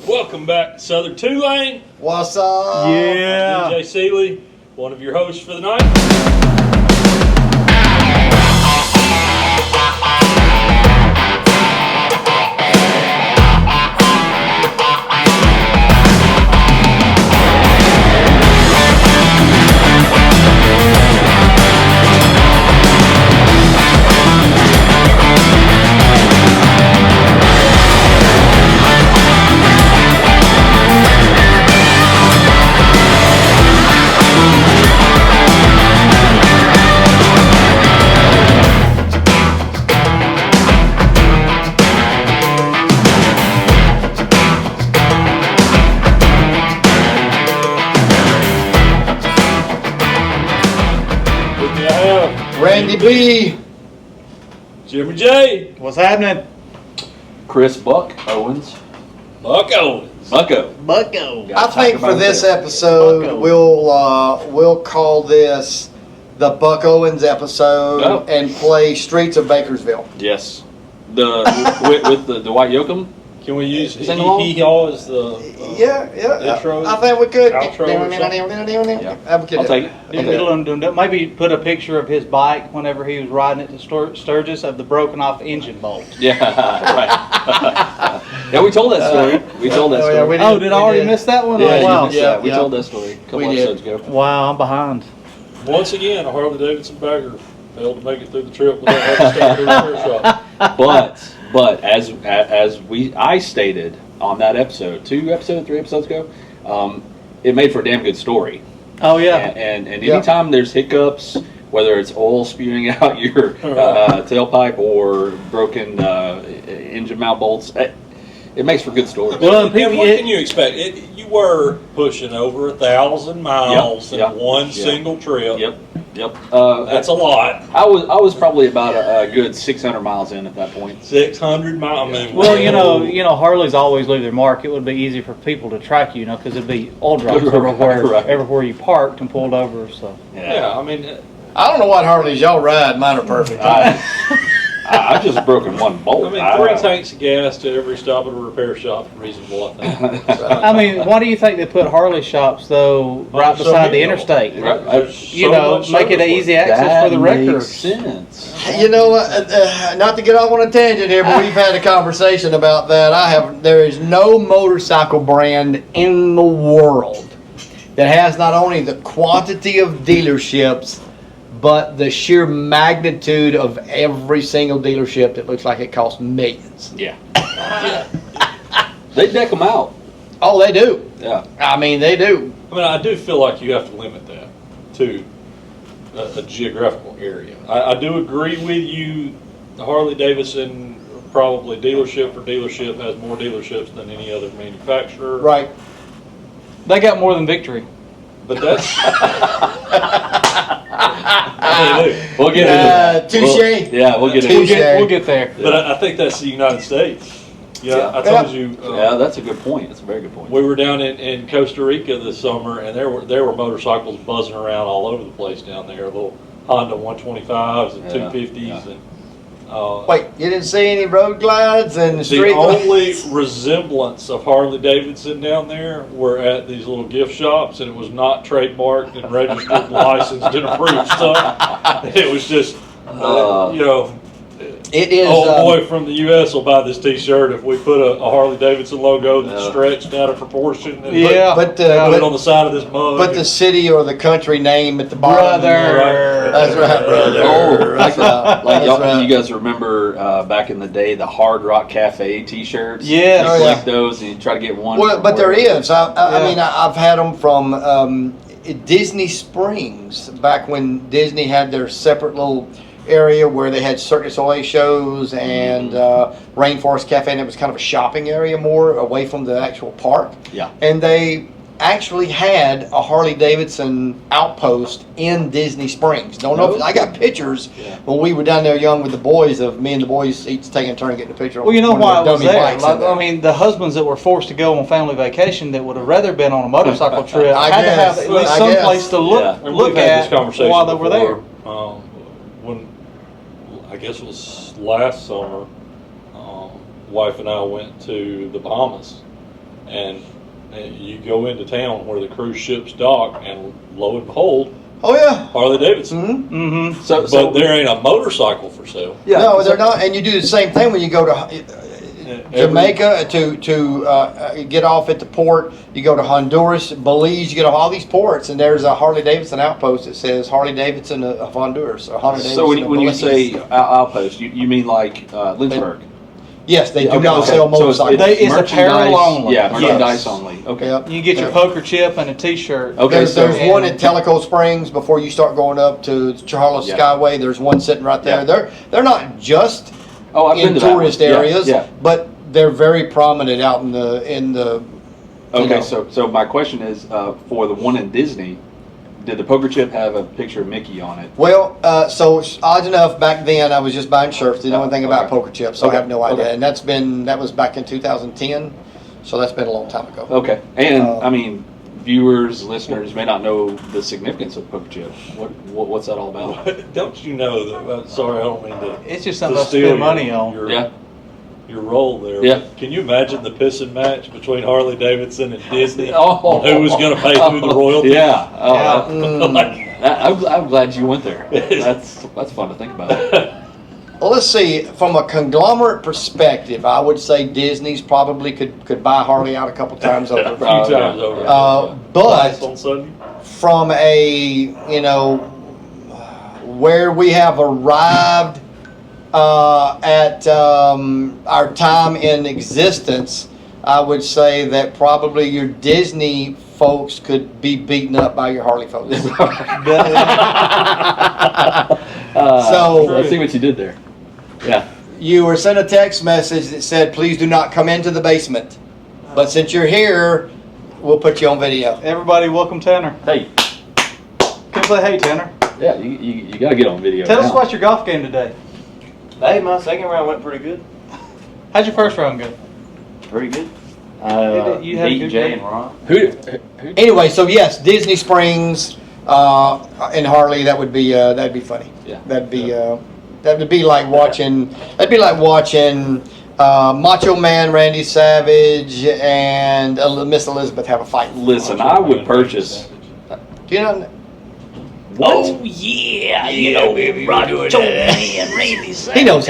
Welcome back to Southern Two-Lane. What's up? Yeah. I'm DJ Seeley, one of your hosts for the night. Randy B. Jimmy J. What's happening? Chris Buck Owens. Buck Owens. Bucko. I think for this episode, we'll call this the Buck Owens episode and play Streets of Bakersville. Yes. With the Dwight Yoakam. Can we use Sing along? hee-haw as the intro? I think we could. Outro or Yeah. I'll take it. Maybe put a picture of his bike whenever he was riding it to Sturgis of the broken off engine bolt. Yeah, right. Yeah, we told that story. We told that story. Did I already miss that one? Yeah, Oh, wow. we told that story a couple episodes ago. Wow, I'm behind. Once again, a Harley Davidson bagger failed to make it through the trip without having to stop at the repair shop. But as I stated on that episode, 3 episodes ago, it made for a damn good story. Oh yeah. And anytime there's hiccups, whether it's oil spewing out your tailpipe or broken engine mount bolts, it makes for good stories. Well, and what can you expect? You were pushing over 1,000 miles in one single trip. Yep. That's a lot. I was probably about a good 600 miles in at that point. 600 miles. I mean, well, you know, Harleys always leave their mark. It would be easy for people to track you, because it'd be oil drops everywhere you parked and pulled over. So yeah, I mean, I don't know what Harleys y'all ride. Mine are perfect. I've just broken one bolt. I mean, 3 tanks of gas to every stop at a repair shop is reasonable, I think. I mean, why do you think they put Harley shops though right beside the interstate? Make it an easy access for the wreckers. That makes sense. You know, not to get off on a tangent here, but we've had a conversation about that. There is no motorcycle brand in the world that has not only the quantity of dealerships, but the sheer magnitude of every single dealership that looks like it costs millions. Yeah. They deck them out. Oh, they do. Yeah. I mean, they do. I mean, I do feel like you have to limit that to a geographical area. I do agree with you. The Harley Davidson, probably dealership for dealership, has more dealerships than any other manufacturer. Right. They got more than Victory. But that's... We'll get into touche. We'll get into We'll get there. But I think that's the United States. I told you. That's a good point. That's a very good point. We were down in Costa Rica this summer, and there were motorcycles buzzing around all over the place down there. Little Honda 125s and 250s, and wait, you didn't see any road glides and street the only resemblance of Harley Davidson down there were at these little gift shops, and it was not trademarked and registered and licensed and approved stuff. It was just, it is. Boy from the U.S. will buy this T-shirt if we put a Harley Davidson logo that's stretched out of proportion and put it on the side of this mug. Put the city or the country name at the bottom. Brother. That's right, brother. Like you guys remember back in the day the Hard Rock Cafe T-shirts? Yes. You collect those and you try to get one. Well, but there is. I mean, I've had them from Disney Springs back when Disney had their separate little area where they had Circus Soleil shows and Rainforest Cafe, and it was kind of a shopping area more away from the actual park. Yeah. And they actually had a Harley Davidson outpost in Disney Springs. Don't know if I got pictures when we were down there young with the boys of me and the boys each taking a turn getting a picture. Well, you know why I was there. I mean, the husbands that were forced to go on family vacation that would have rather been on a motorcycle trip had to have at least some place to look at while they were there. When I guess it was last summer, wife and I went to the Bahamas, and you go into town where the cruise ships dock, and lo and behold, Oh yeah. Harley Davidson. Mm-hmm. Mm-hmm. But there ain't a motorcycle for sale. Yeah. No, they're not. And you do the same thing when you go to Jamaica to get off at the port. You go to Honduras, Belize. You get off all these ports, and there's a Harley Davidson outpost that says Harley Davidson of Honduras or Harley Davidson. So when you Belize. say outpost, you mean like Lynchburg? Yes, they do not sell So motorcycles. It's apparel only. Yeah, merchandise Yes. only. Okay. Yep. You get your poker chip and a T-shirt. Okay, There's one at Tellico Springs before you start going up to Charles Skyway. There's one sitting right there. Yeah. They're not just I've been in to that tourist one. Yeah, areas, yeah. but they're very prominent out in the. Okay, so my question is, for the one in Disney, did the poker chip have a picture of Mickey on it? Well, so odd enough, back then I was just buying shirts. Didn't know anything about poker chips, so I have no idea. Okay. And that was back in 2010, so that's been a long time ago. Okay, and I mean, viewers, listeners may not know the significance of poker chip. What's that all about? Don't you know that? Sorry, I don't mean to. It's just something to to steal spend money on. Your role there. Yeah. Can you imagine the pissing match between Harley Davidson and Disney? Oh. Who was going to pay who the royalties? Yeah. Oh, Mm. I'm glad you went there. That's fun to think about. Well, let's see. From a conglomerate perspective, I would say Disney's probably could buy Harley out a couple times over. A few times over. But on Sunday. from a where we have arrived at our time in existence, I would say that probably your Disney folks could be beaten up by your Harley folks. So I see what you did there. Yeah. you were sent a text message that said, "Please do not come into the basement." But since you're here, we'll put you on video. Everybody, welcome Tanner. Hey. Come say hey, Tanner. Yeah, you got to get on video. Tell us now. about your golf game today. Hey, my second round went pretty good. How'd your first round go? Pretty good. You had a beat good Jay game? and Ron. Who? Anyway, so yes, Disney Springs and Harley. That'd be funny. Yeah. That'd be like watching. That'd be like watching Macho Man Randy Savage and Miss Elizabeth have a fight. Listen, I would purchase. Do you know? Oh yeah, you know, Roger told me and Randy said. He knows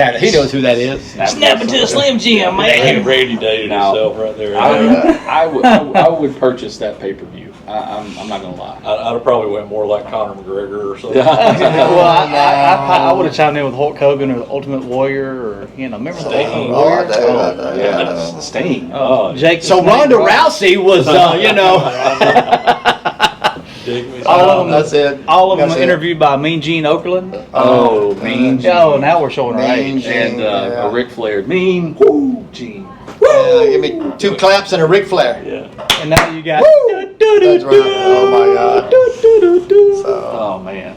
who that is. Snap into a Slim Jim, man. Randy dated Now, himself right there. I would purchase that pay-per-view. I'm not gonna lie. I'd have probably went more like Conor McGregor or something. Well, I would have chimed in with Hulk Hogan or the Ultimate Warrior, or remember the Ultimate Warrior? Yeah, Sting. Jake. So Ronda Rousey was, Dig me All of them. That's it. All of them That's were it. interviewed by Mean Gene Okerlund. Oh, Mean Gene. Oh, now we're showing our Mean age. Gene. And Yeah. a Ric Flair. Mean. Woo, Gene. Give me 2 claps and a Ric Flair. Yeah. And now you got. That's right. Oh my God. So, Oh man.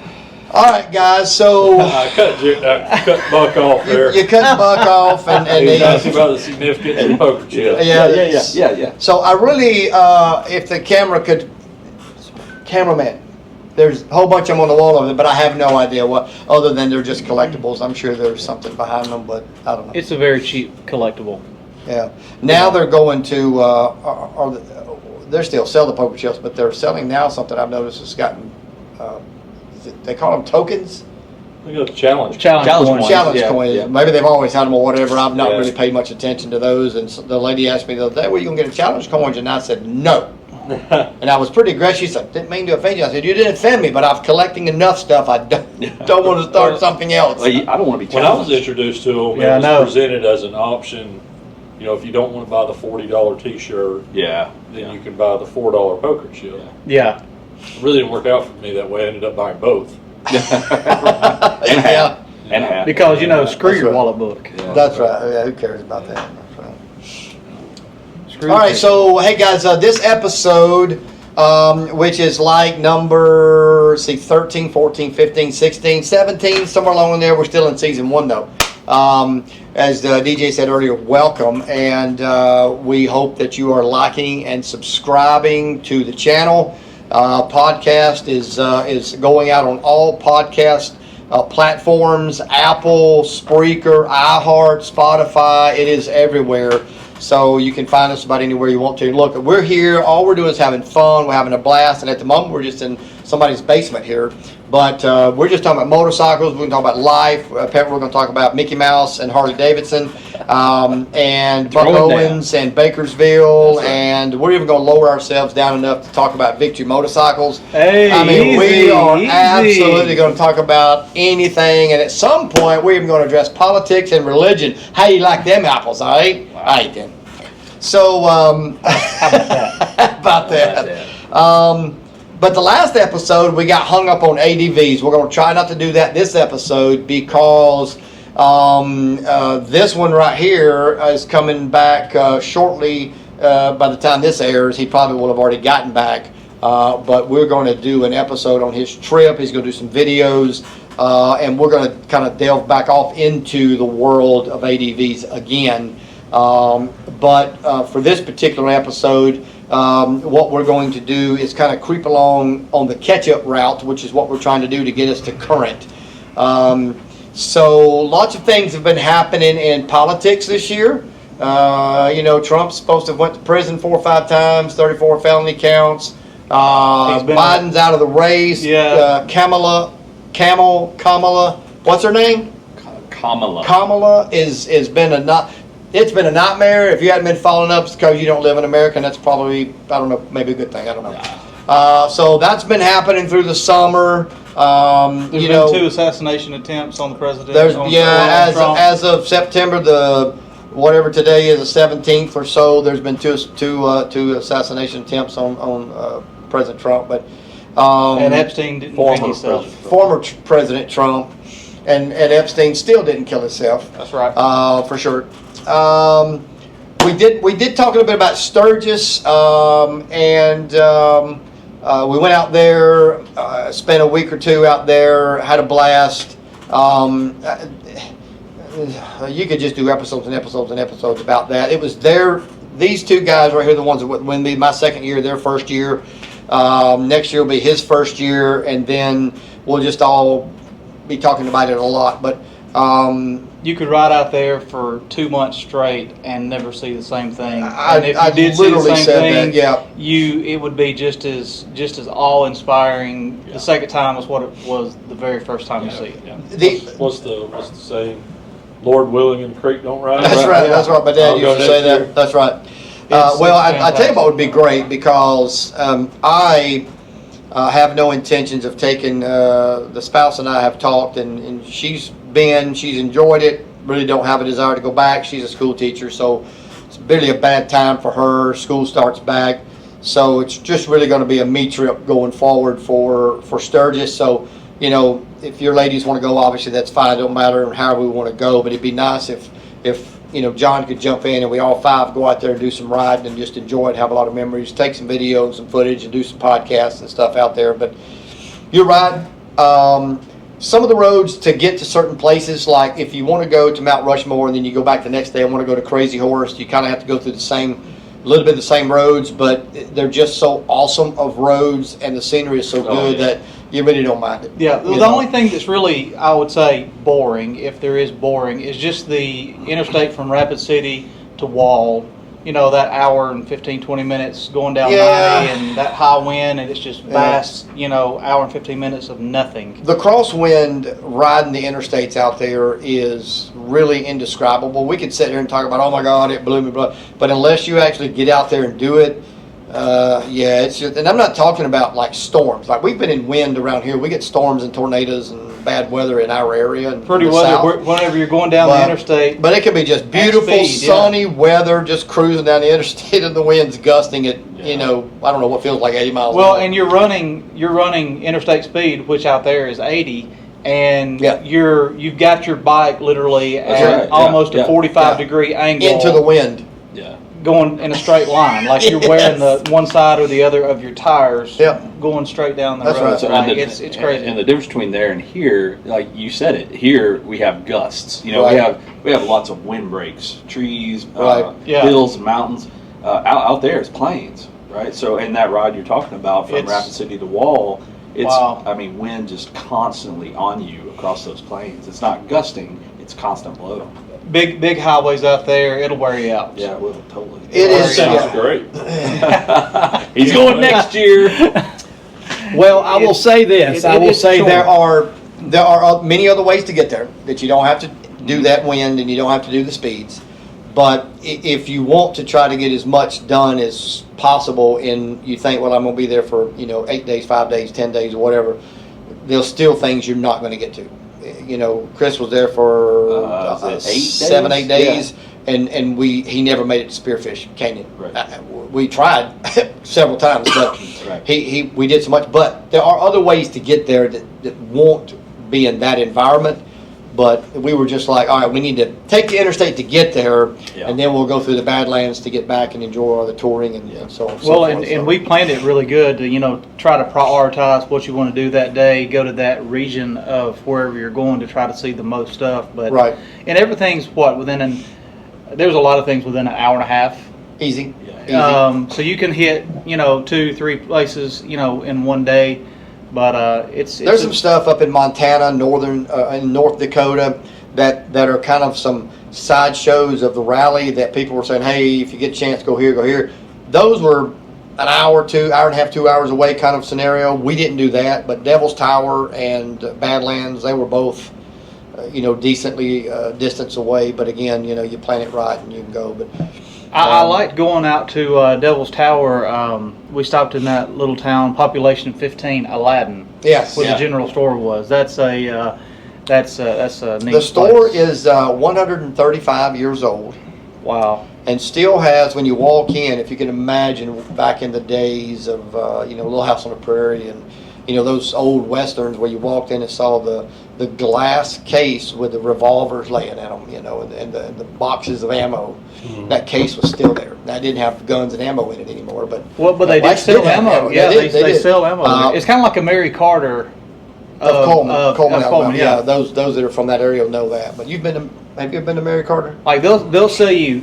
all right, guys. So I cut Buck off there. you cut Buck off, and He was he, asking about the significance of poker chips. yeah. So I really, if the cameraman, there's a whole bunch of them on the wall of it, but I have no idea what, other than they're just collectibles. I'm sure there's something behind them, but I don't know. It's a very cheap collectible. Yeah. Now they're going to, they still sell the poker chips, but they're selling now something I've noticed has gotten, they call them tokens? Look at the challenge. Challenge coin. Challenge Yeah, coins. yeah. Maybe they've always had them or whatever. I've not Yeah. really paid much attention to those. And so the lady asked me the other day, "Well, you can get a challenge coins?" And I said, "No." And I was pretty aggressive. She said, "Didn't mean to offend you." I said, "You didn't offend me, but I'm collecting enough stuff. I don't want to start something else." Well, I don't want to be When I was challenged. introduced to them, Yeah, I it know. was presented as an option. You know, if you don't want to buy the $40 T-shirt, Yeah. then you can buy the $4 poker chip. Yeah. It really didn't work out for me that way. I ended up buying both. Yeah, And half. Because, screw That's your right. wallet book. Yeah. that's right. Yeah, who cares about that? That's right. Screw All right, your- so hey guys, this episode, which is like number 13, 14, 15, 16, 17, somewhere along in there. We're still in season 1 though. As the DJ said earlier, welcome, and we hope that you are liking and subscribing to the channel. Podcast is going out on all podcast platforms: Apple, Spreaker, iHeart, Spotify. It is everywhere. So you can find us about anywhere you want to. Look, we're here. All we're doing is having fun. We're having a blast. And at the moment, we're just in somebody's basement here. But we're just talking about motorcycles. We're going to talk about life. Apparently, we're going to talk about Mickey Mouse and Harley Davidson, and Buck Owens and Bakersville. Right. And we're even going to lower ourselves down enough to talk about Victory Motorcycles. Hey, I mean, we are easy. absolutely going to talk about anything. And at some point, we're even going to address politics and religion. How you like them apples? I ate them. So, how about that? How about that? But the last episode, we got hung up on ADVs. We're going to try not to do that this episode because this one right here is coming back shortly. By the time this airs, he probably will have already gotten back. But we're going to do an episode on his trip. He's going to do some videos. And we're going to kind of delve back off into the world of ADVs again. But for this particular episode, what we're going to do is kind of creep along on the catch-up route, which is what we're trying to do to get us to current. So lots of things have been happening in politics this year. Trump's supposed to have went to prison 4 or 5 times, 34 felony counts. Biden's out of the race. Yeah. Kamala, what's her name? Kamala has been it's been a nightmare. If you haven't been following up, it's because you don't live in America, and that's probably, I don't know, maybe a good thing. I don't know. So that's been happening through the summer. There's been 2 assassination attempts on the president. As of September whatever today is, the 17th or so, there's been two assassination attempts on President Trump. But and Epstein didn't hang himself. Former President Trump, and Epstein still didn't kill himself. That's right. For sure. We did talk a little bit about Sturgis, and we went out there, spent a week or 2 out there, had a blast. You could just do episodes and episodes and episodes about that. It was these 2 guys right here, the ones that would be my second year, their first year. Next year will be his first year, and then we'll just all be talking about it a lot. But you could ride out there for 2 months straight and never see the same thing. And if you did see the same thing, it would be just as awe-inspiring. The second time was what it was the very first time you see it. Yeah. What's the saying? Lord willing and the creek don't rise. That's right. That's right. My dad used to say that. That's right. I tell you what would be great, because I have no intentions of taking. The spouse and I have talked, and she's enjoyed it. Really don't have a desire to go back. She's a school teacher, so it's really a bad time for her. School starts back, so it's just really going to be a me trip going forward for Sturgis. So, if your ladies want to go, obviously that's fine. It don't matter however we want to go, but it'd be nice if John could jump in and we all 5 go out there and do some riding and just enjoy it, have a lot of memories, take some video and some footage and do some podcasts and stuff out there. But you're right. Some of the roads to get to certain places, like if you want to go to Mount Rushmore and then you go back the next day and want to go to Crazy Horse, you kind of have to go through a little bit of the same roads, but they're just so awesome of roads, and the scenery is so good that you really don't mind it. Yeah, the only thing that's really, I would say, boring, if there is boring, is just the interstate from Rapid City to Wall. That hour and 15, 20 minutes going down 90, and that high wind, and it's just vast, hour and 15 minutes of nothing. The crosswind riding the interstates out there is really indescribable. We could sit here and talk about, oh my God, it blew me, but unless you actually get out there and do it, it's just, and I'm not talking about like storms. Like, we've been in wind around here. We get storms and tornadoes and bad weather in our area. And pretty weather whenever you're going down the interstate. But it can be just beautiful, sunny weather, just cruising down the interstate, and the wind's gusting at I don't know what feels like 80 miles. Well, and you're running interstate speed, which out there is 80. And you've got your bike literally at almost a 45-degree angle into the wind. Yeah. Going in a straight line, like you're wearing the one side or the other of your tires, going straight down the road. Right. Like, it's crazy. And the difference between there and here, like you said it, here we have gusts. We have lots of windbreaks, trees, hills, mountains. Out there it's plains, right? So in that ride you're talking about from Rapid City to Wall, it's wind just constantly on you across those plains. It's not gusting; it's constant blow. big highways out there, it'll wear you out. Yeah, it will, totally. It is. Sounds great. He's going next year. Well, I will say this. I will is say short. there are many other ways to get there that you don't have to do that wind and you don't have to do the speeds. But if you want to try to get as much done as possible, and you think, well, I'm going to be there for 8 days, 5 days, 10 days, or whatever, there's still things you're not going to get to. Chris was there for 7, 8 days, Yeah. and he never made it to Spearfish Canyon. Right. We tried several times, but Right. we did so much. But there are other ways to get there that won't be in that environment. But we were just like, all right, we need to take the interstate to get there, Yeah. and then we'll go through the Badlands to get back and enjoy all the touring and so on. Well, and we planned it really good to, try to prioritize what you want to do that day, go to that region of wherever you're going to try to see the most stuff. But Right. And everything's there's a lot of things within an hour and a half. Easy. So you can hit, 2, 3 places, in one day. But There's some stuff up in Montana, in North Dakota, that are kind of some side shows of the rally that people were saying, hey, if you get a chance, go here, go here. Those were an hour, hour and a half, 2 hours away kind of scenario. We didn't do that, but Devil's Tower and Badlands, they were both, decently distance away. But again, you plan it right and you can go. But I liked going out to Devil's Tower. We stopped in that little town, population 15, Aladdin. yes, Where the general store was. That's a neat the store place. is 135 years old. Wow. And still has, when you walk in, if you can imagine back in the days of, Little House on the Prairie and, those old westerns where you walked in and saw the glass case with the revolvers laying in them, and the boxes of ammo. Mm-hmm. That case was still there. That didn't have guns and ammo in it anymore. But They did actually sell did have ammo. Yeah, they did. sell ammo. It's kind of like a Mary Carter Of Coleman, Alabama. Coleman, Yeah, yeah. those that are from that area will know that. But have you ever been to Mary Carter? Like they'll sell you,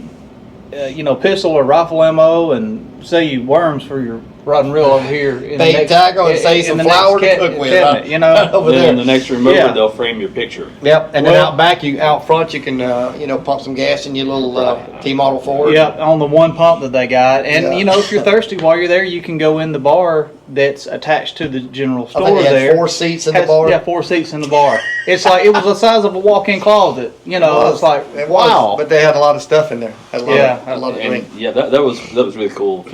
pistol or rifle ammo, and sell you worms for your rod and reel over here. In Bait tackle and say some flour to cook with. Right over Then there. in the next room over, Yeah. they'll frame your picture. Yep, and then Well- out front, you can pump some gas in your little T Model Ford. Yeah, on the one pump that they got, and Yeah. if you're thirsty while you're there, you can go in the bar that's attached to the general I store think it had there. 4 seats in the Has- bar. Yeah, 4 seats in the bar. It's like it was the size of a walk-in closet. It's like It was, wow. but they had a lot of stuff in there. Had a lot of And drink. yeah, that was really cool.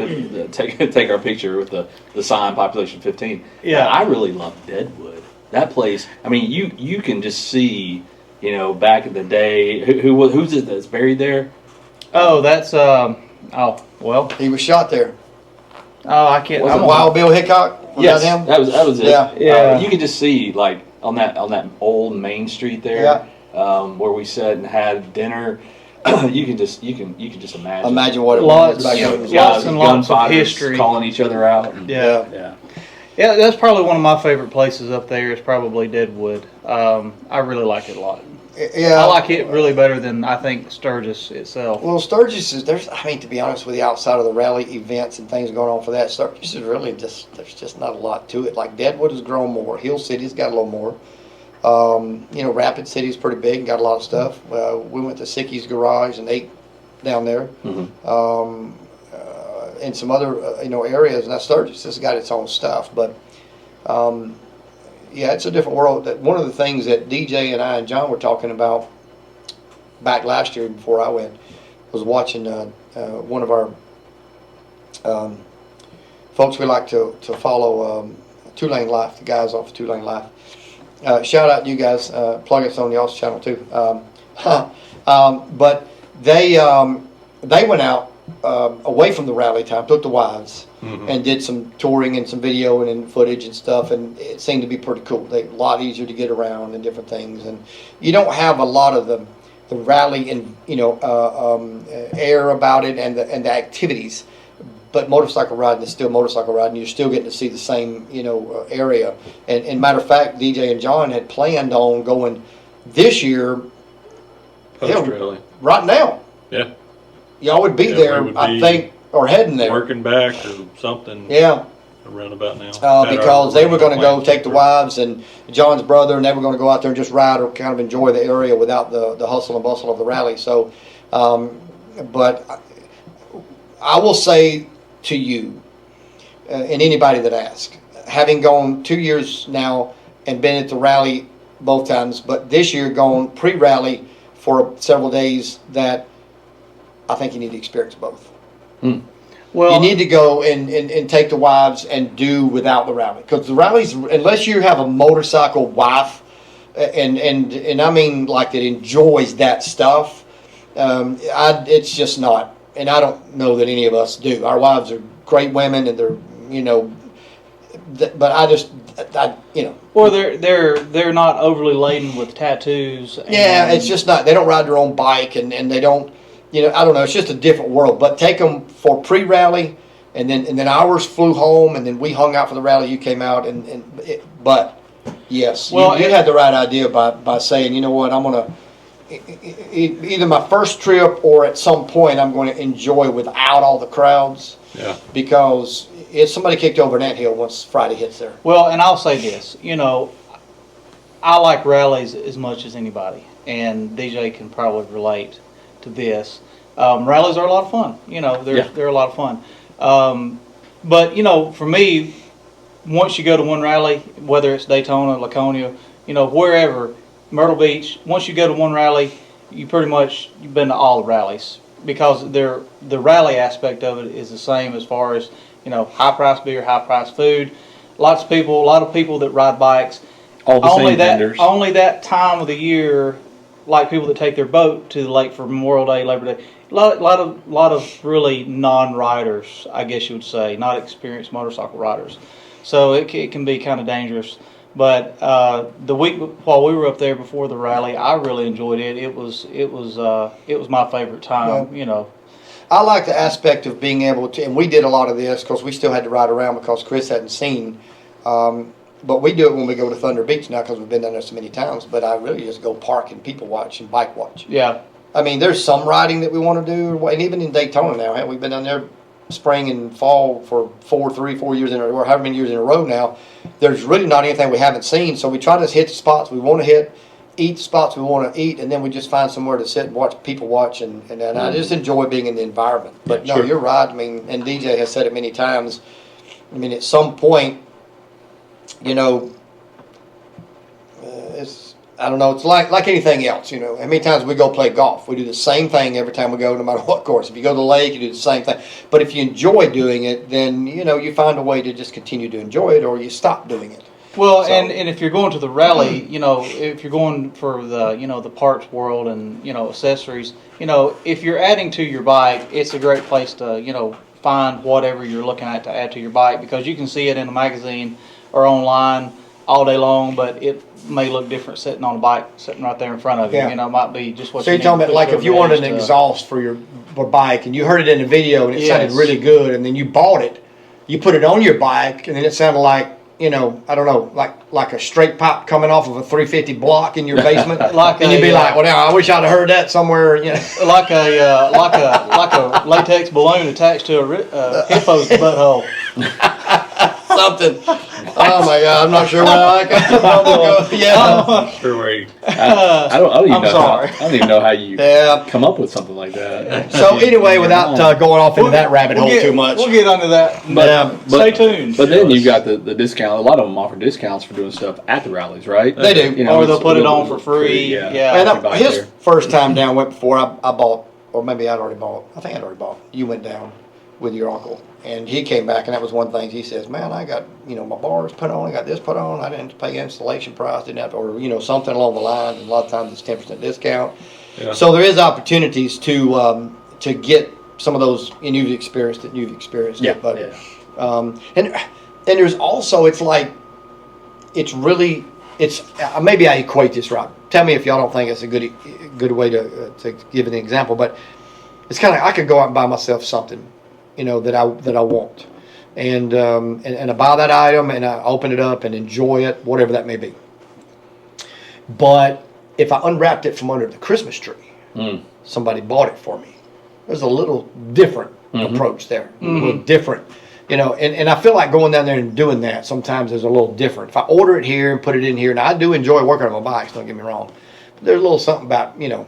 Take our picture with the sign population 15. Yeah. I really love Deadwood. That place. I mean, you can just see, back in the day. Who's it that's buried there? Oh, that's well. He was shot there. Oh, I can't. Was I'm it on- Wild Bill Hickok. Was Yes, that him? that was it. Yeah. Yeah. You can just see like on that old main street there, where we sat and had dinner. you can just imagine. Imagine what it Lots- was back yeah, then. lots and lots of gunfighters history. calling each other out. And, Yeah. yeah. Yeah, that's probably one of my favorite places up there. Is probably Deadwood. I really like it a lot. Yeah. I like it really better than I think Sturgis itself. Well, Sturgis is to be honest with you, outside of the rally events and things going on for that, Sturgis is really there's just not a lot to it. Like Deadwood has grown more. Hill City's got a little more. Rapid City's pretty big and got a lot of stuff. We went to Sicky's Garage and ate down there. Mhm. And some other, areas. Now Sturgis has got its own stuff, but it's a different world. One of the things that DJ and I and John were talking about back last year before I went was watching one of our folks we like to follow, Two Lane Life, the guys off of Two Lane Life. Shout out to you guys. Plug us on y'all's channel too. But they went out away from the rally time, took the wives, and did some touring and some video and footage and stuff, and it seemed to be pretty cool. A lot easier to get around and different things, and you don't have a lot of the rally and air about it and the activities. But motorcycle riding is still motorcycle riding. You're still getting to see the same area. And matter of fact, DJ and John had planned on going this year. Post-rally. Right now. Yeah. Y'all would be Yeah, there, we would I be think, or heading there. Working back or something. Yeah. around about now? Because they were going to go take the wives and John's brother, and they were going to go out there and just ride or kind of enjoy the area without the hustle and bustle of the rally. So, but I will say to you, and anybody that asks, having gone 2 years now and been at the rally both times, but this year gone pre-rally for several days, that I think you need to experience both. Well, you need to go and take the wives and do without the rally, because the rallies, unless you have a motorcycle wife, and I mean like that enjoys that stuff, it's just not. And I don't know that any of us do. Our wives are great women, and they're but I Or they're not overly laden with tattoos. Yeah, it's just not. They don't ride their own bike, and they don't. I don't know. It's just a different world. But take them for pre-rally, and then ours flew home, and then we hung out for the rally. You came out, but yes, well, you had the right idea by saying, you know what, I'm gonna either my first trip or at some point I'm going to enjoy without all the crowds. Yeah. Because if somebody kicked over an anthill once Friday hits there. Well, and I'll say this, I like rallies as much as anybody, and DJ can probably relate to this. Rallies are a lot of fun. They're a lot of fun. But for me, once you go to one rally, whether it's Daytona, Laconia, wherever, Myrtle Beach, once you go to one rally, you've been to all the rallies, because the rally aspect of it is the same as far as high price beer, high price food. A lot of people that ride bikes. All the same vendors. Only that time of the year, like people that take their boat to the lake for Memorial Day, Labor Day. A lot of really non-riders, I guess you would say, not experienced motorcycle riders. So it can be kind of dangerous. But the week while we were up there before the rally, I really enjoyed it. It was my favorite time. Yeah. I like the aspect of being able to, and we did a lot of this because we still had to ride around because Chris hadn't seen. But we do it when we go to Thunder Beach now because we've been down there so many times. But I really just go park and people watch and bike watch. Yeah. I mean, there's some riding that we want to do, and even in Daytona now, we've been down there spring and fall for 4 years in a row, or however many years in a row now. There's really not anything we haven't seen, so we try to hit the spots we want to hit, eat the spots we want to eat, and then we just find somewhere to sit and watch people watch, and I just enjoy being in the environment. But no, you're right. I mean, and DJ has said it many times. I mean, at some point, it's, I don't know, it's like anything else, How many times we go play golf? We do the same thing every time we go, no matter what course. If you go to the lake, you do the same thing. But if you enjoy doing it, then, you find a way to just continue to enjoy it, or you stop doing it. Well, so, and if you're going to the rally, if you're going for the, the parts world and, accessories, if you're adding to your bike, it's a great place to, find whatever you're looking at to add to your bike, because you can see it in a magazine or online all day long, but it may look different sitting on a bike, sitting right there in front of you. Yeah. It might be just what so you you're talking about, like if you wanted an exhaust for your bike and you heard it in the video and it sounded really good, and then you bought it, you put it on your bike, and then it sounded like, I don't know, like a straight pipe coming off of a 350 block in your basement. And you'd be like, well, now I wish I'd have heard that somewhere, Like a latex balloon attached to a hippo's butthole. Something. Oh my God, I'm not sure where I like it. Yeah. Sure where you. I don't even I'm know. sorry. I don't even know how you come up with something like that. So anyway, without going off into that rabbit hole too much, we'll get onto that. But stay tuned. But then you've got the discount. A lot of them offer discounts for doing stuff at the rallies, right? They do. Or they'll put it on for free. Yeah. And his first time down went before I bought, or maybe I'd already bought. I think I'd already bought. You went down with your uncle. And he came back, and that was one thing he says, man, I got, my bars put on, I got this put on, I didn't pay installation price, didn't have to, or, something along the lines, and a lot of times it's 10% discount. Yeah. So there is opportunities to get some of those, and you've experienced it. But, and there's also, it's like, maybe I equate this right. Tell me if y'all don't think it's a good way to give an example, but it's kind of, I could go out and buy myself something, that I want, and I buy that item and I open it up and enjoy it, whatever that may be. But if I unwrapped it from under the Christmas tree, somebody bought it for me. There's a little different approach there, a little different. You know, and I feel like going down there and doing that sometimes is a little different. If I order it here and put it in here, and I do enjoy working on my bikes, don't get me wrong. But there's a little something about, you know,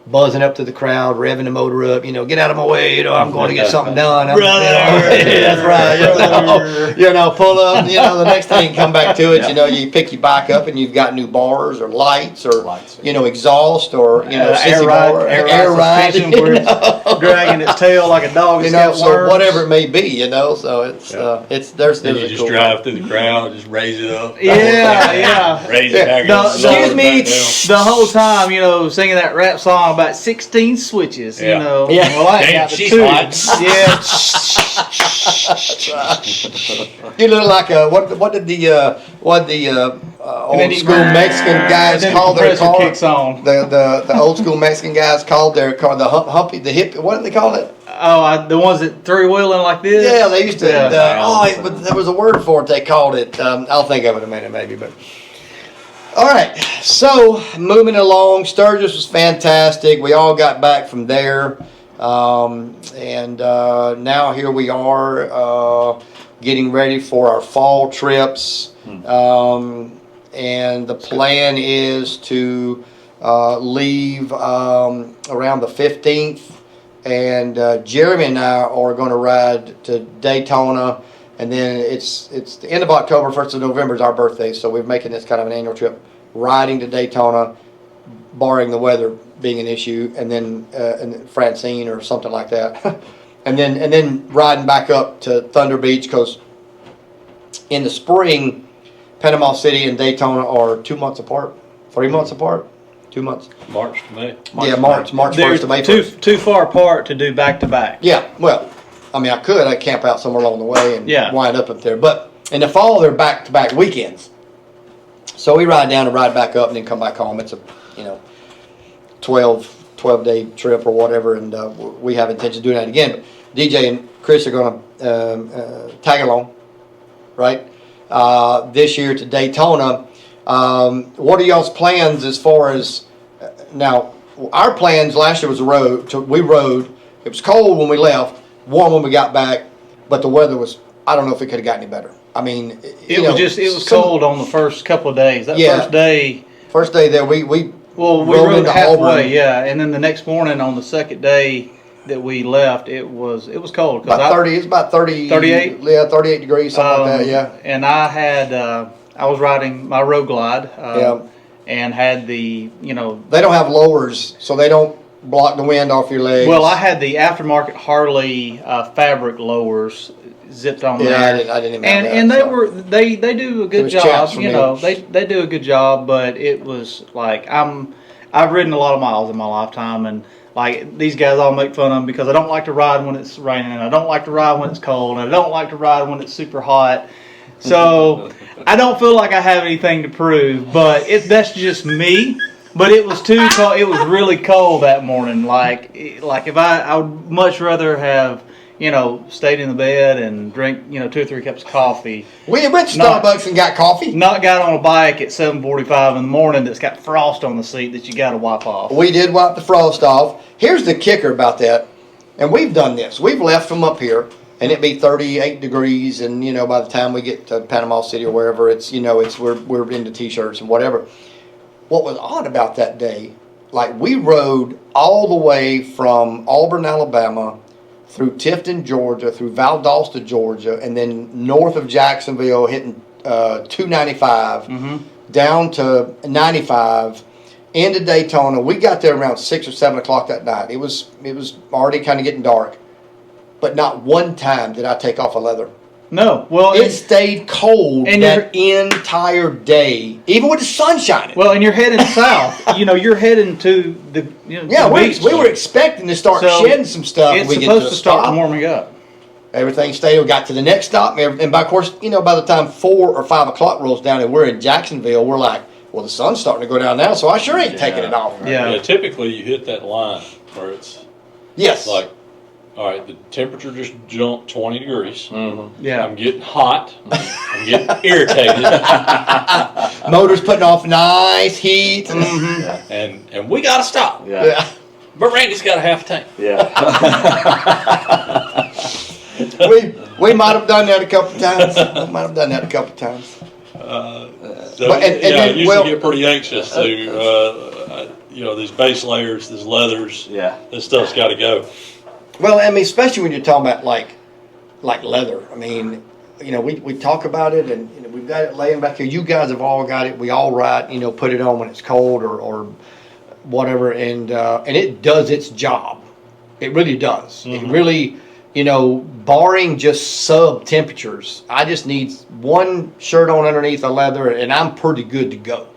buzzing up to the crowd, revving the motor up, you know, get out of my way, you know, I'm going to get something done. Brother. That's right. You know, pull up, you know, the next thing you come back to it, you know, you pick your bike up and you've got new bars or lights or, you know, exhaust or, you know, air ride suspension where it's dragging its tail like a dog. You know, so whatever it may be, you know, so it's there's Then you just cool drive through the crowd, just raise it up. Yeah. Raise it back up. Excuse me. The whole time, you know, singing that rap song about 16 switches, you know. Yeah. Well, I ain't Damn, got the she's two. hot. Yeah. You look like what did the old school Mexican guys call their car? Kicks on. The old school Mexican guys called their car the hip. What did they call it? Oh, the ones that three-wheeling like this? Yeah, they used to. Yeah. But there was a word for it. They called it. I'll think of it in a minute, maybe. But all right. So moving along, Sturgis was fantastic. We all got back from there, and now here we are getting ready for our fall trips. And the plan is to leave around the 15th. And Jeremy and I are going to ride to Daytona, and then it's the end of October, 1st of November is our birthday, so we're making this kind of an annual trip, riding to Daytona, barring the weather being an issue, and then Francine or something like that, and then riding back up to Thunder Beach, because in the spring, Panama City and Daytona are 2 months apart, 3 months apart. 2 months. March to May. March 1st to May 1st. Too far apart to do back-to-back. Yeah, well, I mean, I'd camp out somewhere along the way and Yeah. wind up there. But in the fall, they're back-to-back weekends. So we ride down and ride back up and then come back home. It's a, 12-day trip or whatever, and we have intention of doing that again. But DJ and Chris are going to tag along, right, this year to Daytona. What are y'all's plans as far as now? Our plans last year was we rode. It was cold when we left, warm when we got back, but the weather was. I don't know if it could have got any better. I mean, it was cold on the first couple of days. That first day there we rode halfway, yeah, and then the next morning on the second day that we left, it was cold. About 30. It's about 30. 38. Yeah, 38 degrees, something like that. Yeah. And I had. I was riding my Road Glide, and had the, They don't have lowers, so they don't block the wind off your legs. Well, I had the aftermarket Harley fabric lowers zipped on there. I didn't even and they do a good job. They do a good job, but it was like I've ridden a lot of miles in my lifetime, and like these guys all make fun of them because I don't like to ride when it's raining, and I don't like to ride when it's cold, and I don't like to ride when it's super hot. So I don't feel like I have anything to prove, but that's just me. But it was too cold. It was really cold that morning. Like if I would much rather have stayed in the bed and drink 2 or 3 cups of coffee. We went to Starbucks and got coffee. Not got on a bike at 7:45 in the morning that's got frost on the seat that you got to wipe off. We did wipe the frost off. Here's the kicker about that, and we've done this. We've left from up here. And it'd be 38 degrees, and by the time we get to Panama City or wherever, we're into t-shirts and whatever. What was odd about that day, like we rode all the way from Auburn, Alabama, through Tifton, Georgia, through Valdosta, Georgia, and then north of Jacksonville, hitting 295, down to 95, into Daytona. We got there around 6 or 7 o'clock that night. It was already kind of getting dark. But not one time did I take off a leather. No. Well, it stayed cold that entire day, even with the sun shining. Well, and you're heading south. You're heading to the beach. We were expecting to start shedding some stuff. It's supposed to start warming up. Everything stayed. We got to the next stop, and by course, by the time 4 or 5 o'clock rolls down, and we're in Jacksonville, we're like, well, the sun's starting to go down now, so I sure ain't taking it off. Yeah. Typically, you hit that line where it's like. All right, the temperature just jumped 20 degrees. Mm-hmm. Yeah. I'm getting hot. I'm getting irritated. Motor's putting off nice heat. Mm-hmm. And we got to stop. Yeah. But Randy's got a half tank. Yeah. we might have done that a couple times. So, But- and yeah, I then, usually well- get pretty anxious to, these base layers, these leathers, Yeah. this stuff's got to go. Well, I mean, especially when you're talking about like leather. I mean, we talk about it, and we've got it laying back here. You guys have all got it. We all ride, put it on when it's cold or whatever, and it does its job. It really does. Mm-hmm. It really, barring just sub temperatures, I just need one shirt on underneath the leather, and I'm pretty good to go.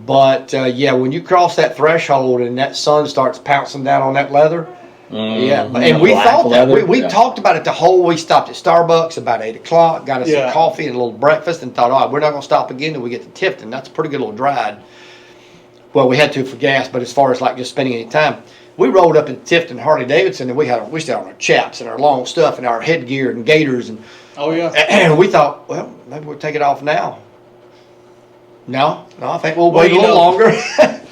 But when you cross that threshold and that sun starts pouncing down on that leather, and we Black thought that leather, we talked about it we stopped at Starbucks about 8 o'clock, got us some coffee and a little breakfast, and thought, all right, we're not going to stop again until we get to Tifton. That's a pretty good little drive. Well, we had to for gas, but as far as like just spending any time, we rolled up in Tifton, Harley Davidson, and we still had our chaps and our long stuff and our headgear and gaiters, and and we thought, well, maybe we'll take it off now. No, I think we'll wait a little longer.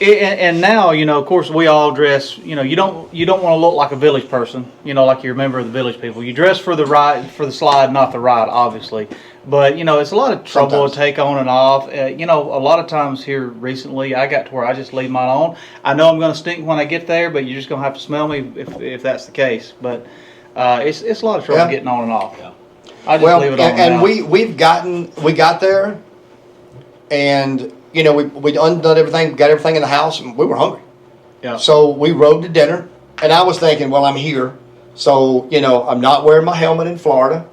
And now, of course, we all dress. You don't want to look like a village person. Like you're a member of the village people. You dress for the ride, for the slide, not the ride, obviously. But it's a lot of trouble Sometimes. to take on and off. A lot of times here recently, I got to where I just leave mine on. I know I'm going to stink when I get there, but you're just going to have to smell me if that's the case. But it's a lot of trouble getting on and off. Yeah. I just leave it on. And we got there. And we undone everything, got everything in the house, and we were hungry. Yeah. So we rode to dinner, and I was thinking, well, I'm here, so I'm not wearing my helmet in Florida,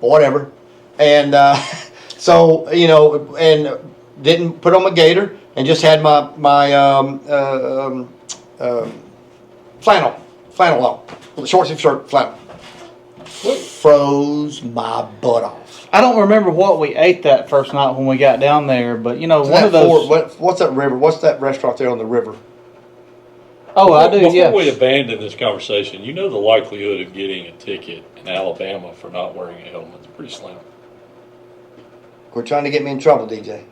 whatever, and and didn't put on my gaiter, and just had my flannel on, with a short sleeve shirt, flannel. Froze my butt off. I don't remember what we ate that first night when we got down there, but one of those. What's that river? What's that restaurant there on the river? Oh, I do. Before Yeah. we abandon this conversation, the likelihood of getting a ticket in Alabama for not wearing a helmet is pretty slim. Quit trying to get me in trouble, DJ.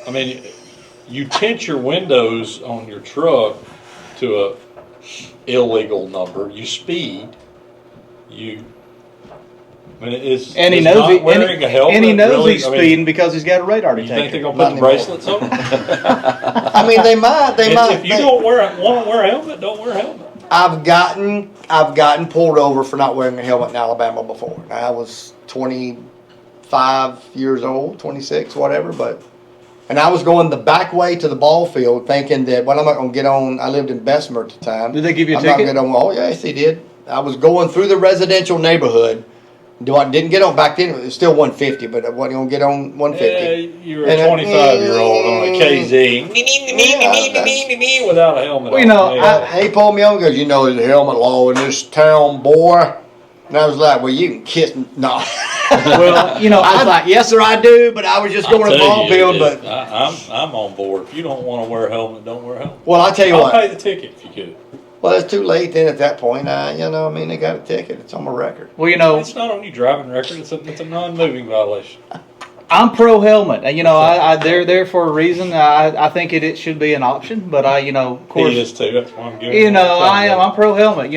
I mean, you tint your windows on your truck to a illegal number. You speed. I mean, And he is knows not wearing a helmet. and he knows really, he's speeding because he's got a radar You think detector. they're gonna put the bracelets on? I mean, they might. If you don't want to wear a helmet, don't wear a helmet. I've gotten pulled over for not wearing a helmet in Alabama before. I was 25 years old, 26, whatever. And I was going the back way to the ball field, thinking that, well, I'm not going to get on. I lived in Bessemer at the time. Did they give you a I'm ticket? Not get on, oh yes, they did. I was going through the residential neighborhood. I didn't get on back then. It was still 150, but I wasn't going to get on 150. You were a 25-year-old on a KZ without a helmet on. He pulled me on and goes, there's a helmet law in this town, boy. And I was like, well, you can kiss me. No. Well, I was like, yes, sir, I do, but I was just going to the ball field. But I'm on board. If you don't want to wear a helmet, don't wear a helmet. Well, I'll tell you I'll what. pay the ticket if you could. Well, it's too late then at that point. They got a ticket. It's on my record. Well, It's not on your driving record. It's a non-moving violation. I'm pro helmet. They're there for a reason. I think it should be an option, but of course, He is too. That's why I'm giving. I am. I'm pro helmet.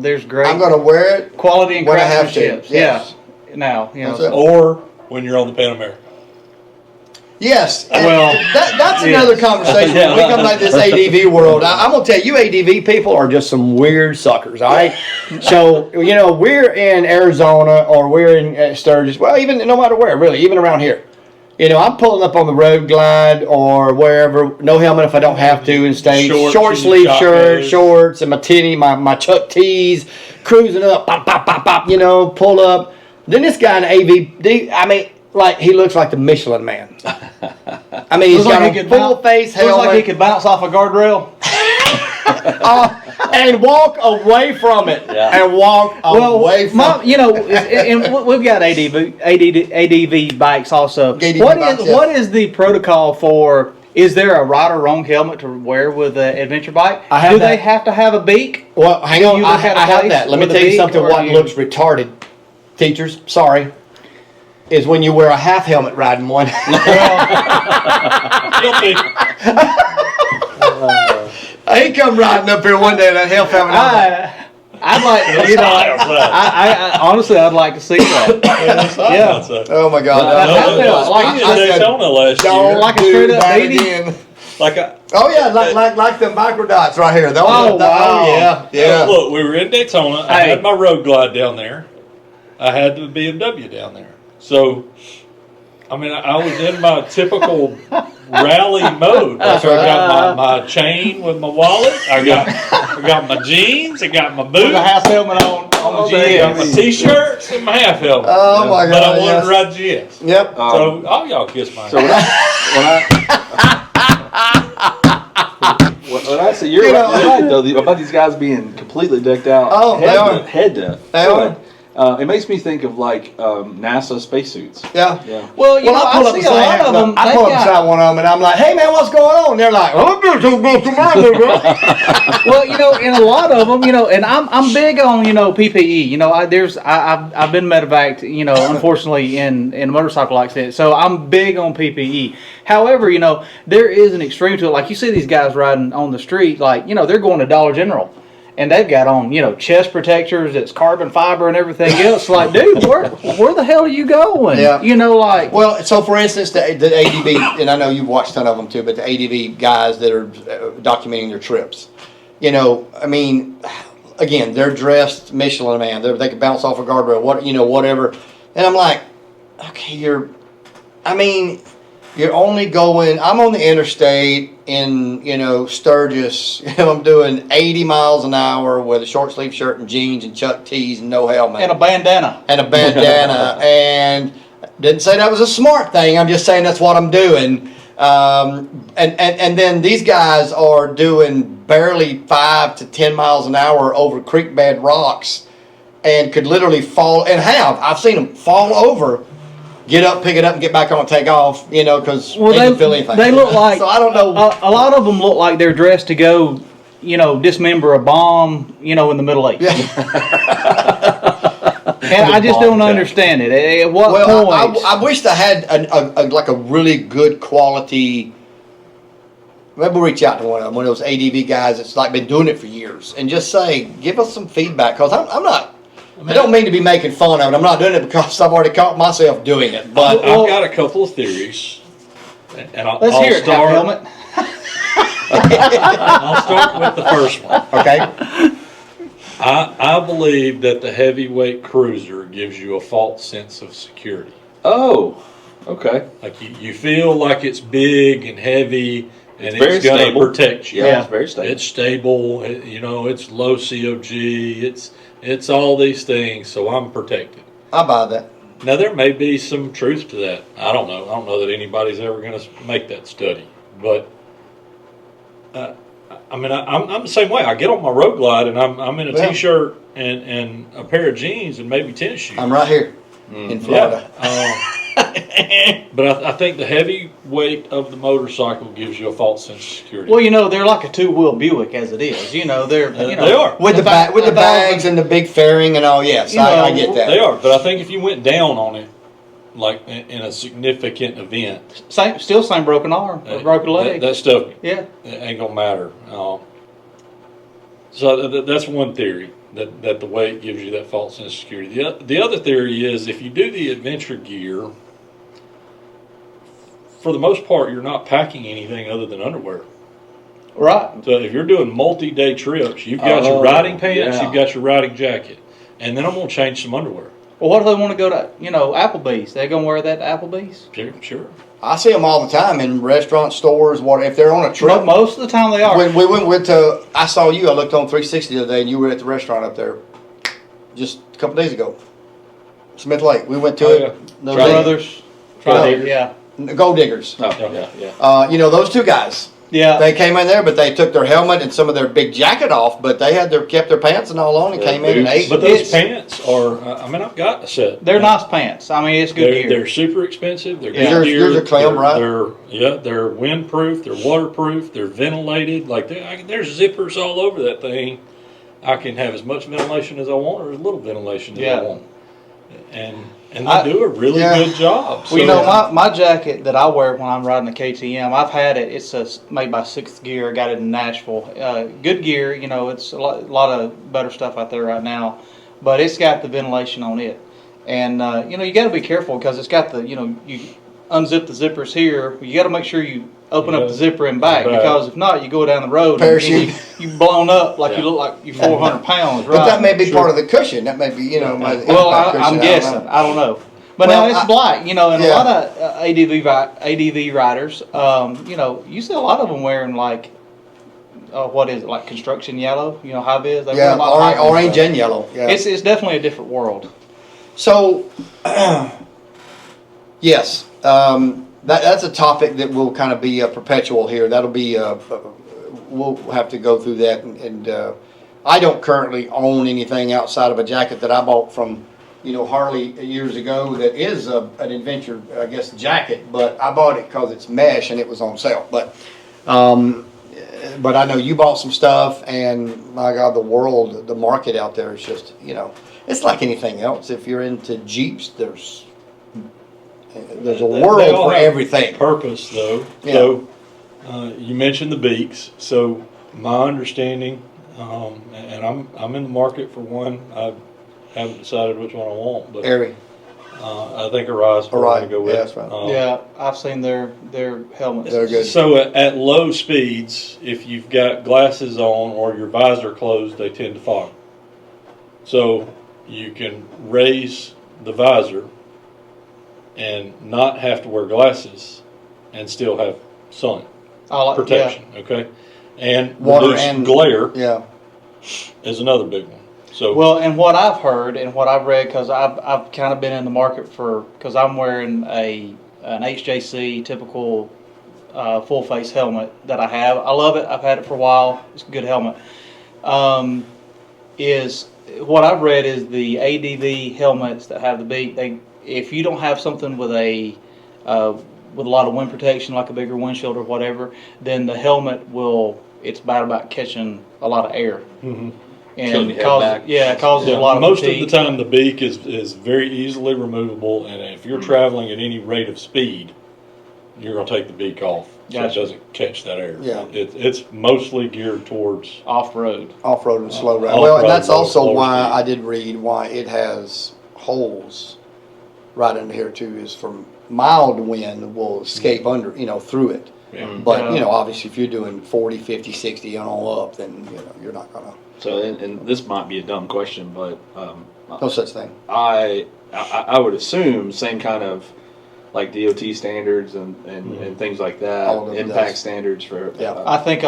There's great. I'm going to wear it quality and when I have to. craftsmanship. Yes. Yeah. Now, That's it. Or when you're on the Pan American. Yes. Well, that's another conversation. When we come back to this ADV world, I'm going to tell you, ADV people are just some weird suckers, all right? So, we're in Arizona or we're in Sturgis. Well, even no matter where, really, even around here. I'm pulling up on the road glide or wherever, no helmet if I don't have to, and stay short sleeve shirt, shorts, and my Chuck tees, cruising up, pop, pop, pop, pop, pull up. Then this guy in AVD, he looks like the Michelin Man. He's got a full face helmet. Looks like he could bounce off a guardrail. And walk away from it. Yeah. And walk away from it. And we've got ADV bikes also. What is the protocol for? Is there a right or wrong helmet to wear with an adventure bike? Do they have to have a beak? Well, hang on. I have that. Let me tell you something. What looks retarded, teachers? Sorry. Is when you wear a half helmet riding one. He come riding up here one day in that half helmet. I'd like, you know, I honestly, I'd like to see that. Yeah. Oh my God! Daytona last Don't year. like a do straight up that beanie? again. Like Oh yeah, like the micro dots right here. Oh, wow. yeah. Look, we were in Daytona. I had my road glide down there. I had the BMW down there. So, I mean, I was in my typical rally mode. Like I got my chain with my wallet. I got my jeans. I got my boots. With a half helmet on the I got my GS. t-shirts and my half helmet. Oh my God! But I wanted to ride GS. Yep. So all y'all kiss my So when I say you're right though about these guys being completely decked out, Oh, they are. head to They foot, it makes me think of like NASA spacesuits. Yeah. Yeah. Well, you know, I pull up I see a lot of them. I pull up beside one of them, and I'm like, "Hey man, what's going on?" They're like, "Oh, I'm just going to well, you know, in a lot of them, you know, and I'm big on, you know, PPE. You know, I've been medevaced, you know, unfortunately in a motorcycle accident, so I'm big on PPE. However, you know, there is an extreme to it. Like you see these guys riding on the street, like, you know, they're going to Dollar General. And they've got on, you know, chest protectors, it's carbon fiber and everything else. Like, dude, where the hell are you going? Yeah. You know, like. Well, so for instance, the ADV, and I know you've watched a ton of them too, but the ADV guys that are documenting their trips, you know, I mean, again, they're dressed Michelin man. They can bounce off a guardrail, whatever. And I'm like, okay, you're only going, I'm on the interstate in, you know, Sturgis. I'm doing 80 miles an hour with a short sleeve shirt and jeans and Chuck T's and no helmet. And a bandana. And didn't say that was a smart thing. I'm just saying that's what I'm doing. And then these guys are doing barely 5 to 10 miles an hour over creek bed rocks and could literally fall, and I've seen them fall over, get up, pick it up, and get back on and take off, you know, because they didn't feel anything. They look like, so I don't know. A lot of them look like they're dressed to go, you know, dismember a bomb, you know, in the Middle East. Yeah. And I just don't understand it. At what point? I wish they had a really good quality. Maybe we'll reach out to one of those ADV guys that's like been doing it for years and just say, give us some feedback, because I'm not. I don't mean to be making fun of it. I'm not doing it because I've already caught myself doing it. But I've got a couple of theories, and let's hear it, Half Helmet. I'll start with the first one. Okay. I believe that the heavyweight cruiser gives you a false sense of security. Oh, okay. Like you feel like it's big and heavy, and it's going to protect you. Yeah, it's very stable. It's stable. You know, it's low COG. It's all these things, so I'm protected. I buy that. Now, there may be some truth to that. I don't know. I don't know that anybody's ever going to make that study. But, I mean, I'm the same way. I get on my road glide, and I'm in a T-shirt and a pair of jeans and maybe tennis shoes. I'm right here in Florida. But I think the heavy weight of the motorcycle gives you a false sense of security. Well, you know, they're like a two-wheel Buick as it is. You know, they're you know, they are with the bags and the big fairing and all. Yes, I get that. They are, but I think if you went down on it, like in a significant event, same broken arm or broken leg. That stuff, it ain't gonna matter. So that's one theory, that the weight gives you that false sense of security. The other theory is if you do the adventure gear, for the most part, you're not packing anything other than underwear. Right. So if you're doing multi-day trips, you've got your riding pants, you've got your riding jacket, and then I'm going to change some underwear. Well, what if they want to go to, you know, Applebee's? They going to wear that to Applebee's? Sure. I see them all the time in restaurants, stores, if they're on a trip. But most of the time they are. When we went to, I saw you, I looked on 360 the other day, and you were at the restaurant up there just a couple days ago. Smith Lake. We went to it. Brothers. Yeah. Gold Diggers. Oh, yeah. You know, those two guys. Yeah. They came in there, but they took their helmet and some of their big jacket off, but they had kept their pants and all on and came in and ate. But those pants are, I mean, I've got a set. They're nice pants. I mean, it's good gear. They're super expensive. They're good gear. Yours are clam, right? They're windproof. They're waterproof. They're ventilated. Like there's zippers all over that thing. I can have as much ventilation as I want or as little ventilation as I want. and they do a really good job. Well, you know, my jacket that I wear when I'm riding the KTM, I've had it. It's made by Sixth Gear. I got it in Nashville. Good gear. You know, it's a lot of better stuff out there right now, but it's got the ventilation on it, and you know, you got to be careful because it's got the, you know, you unzip the zippers here. You got to make sure you open up the zipper and back, because if not, you go down the road and you blown up like you look like you're 400 pounds. Right? But that may be part of the cushion. That may be, you know. Well, I'm guessing. I don't know. But now it's black, you know, and a lot of ADV riders, you know, you see a lot of them wearing like, what is it, like construction yellow, you know, high vis? They wear a lot of orange and yellow. Yeah. It's definitely a different world. So, yes, that's a topic that will kind of be perpetual here. That'll be, we'll have to go through that. And I don't currently own anything outside of a jacket that I bought from, you know, Harley years ago that is an adventure, I guess, jacket, but I bought it because it's mesh and it was on sale. But I know you bought some stuff, and my God, the market out there is just, you know, it's like anything else. If you're into Jeeps, there's a world for everything. Purpose, though. Yeah. So you mentioned the beaks. So my understanding, and I'm in the market for one. I haven't decided which one I want, but I think Arise we're going to go with. Yeah, that's right. Yeah, I've seen their helmets. They're good. So at low speeds, if you've got glasses on or your visor closed, they tend to fog. So you can raise the visor and not have to wear glasses and still have sun protection. Yeah. Okay, and water reduce and glare. Yeah, is another big one. So well, and what I've heard and what I've read, because I've kind of been in the market because I'm wearing an HJC typical full face helmet that I have. I love it. I've had it for a while. It's a good helmet. Is what I've read is the ADV helmets that have the beak. If you don't have something with a lot of wind protection, like a bigger windshield or whatever, then the helmet it's bad about catching a lot of air. Mm-hmm. And it causes a lot of most fatigue. of the time the beak is very easily removable, and if you're traveling at any rate of speed, you're going to take the beak off so it doesn't catch that air. Yeah. It's mostly geared towards off-road and slow ride. Well, and that's also why I did read why it has holes right under here too, is from mild wind will escape under, you know, through it. Yeah. But you know, obviously if you're doing 40, 50, 60 and all up, then you know, you're not going to. So, and this might be a dumb question, but no such thing. I would assume same kind of like DOT standards and things like that, impact standards for. I think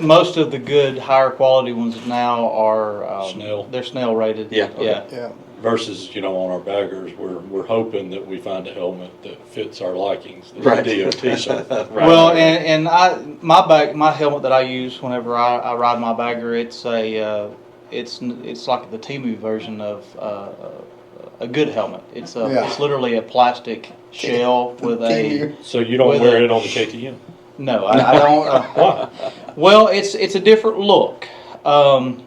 most of the good higher quality ones now are Snell. They're Snell rated. Yeah. Versus, you know, on our baggers, we're hoping that we find a helmet that fits our likings. Right. DOT certified. Well, and my helmet that I use whenever I ride my bagger, it's like the Temu version of a good helmet. It's literally a plastic shell with a. So you don't wear it on the KTM? No, I don't. Why? Well, it's a different look.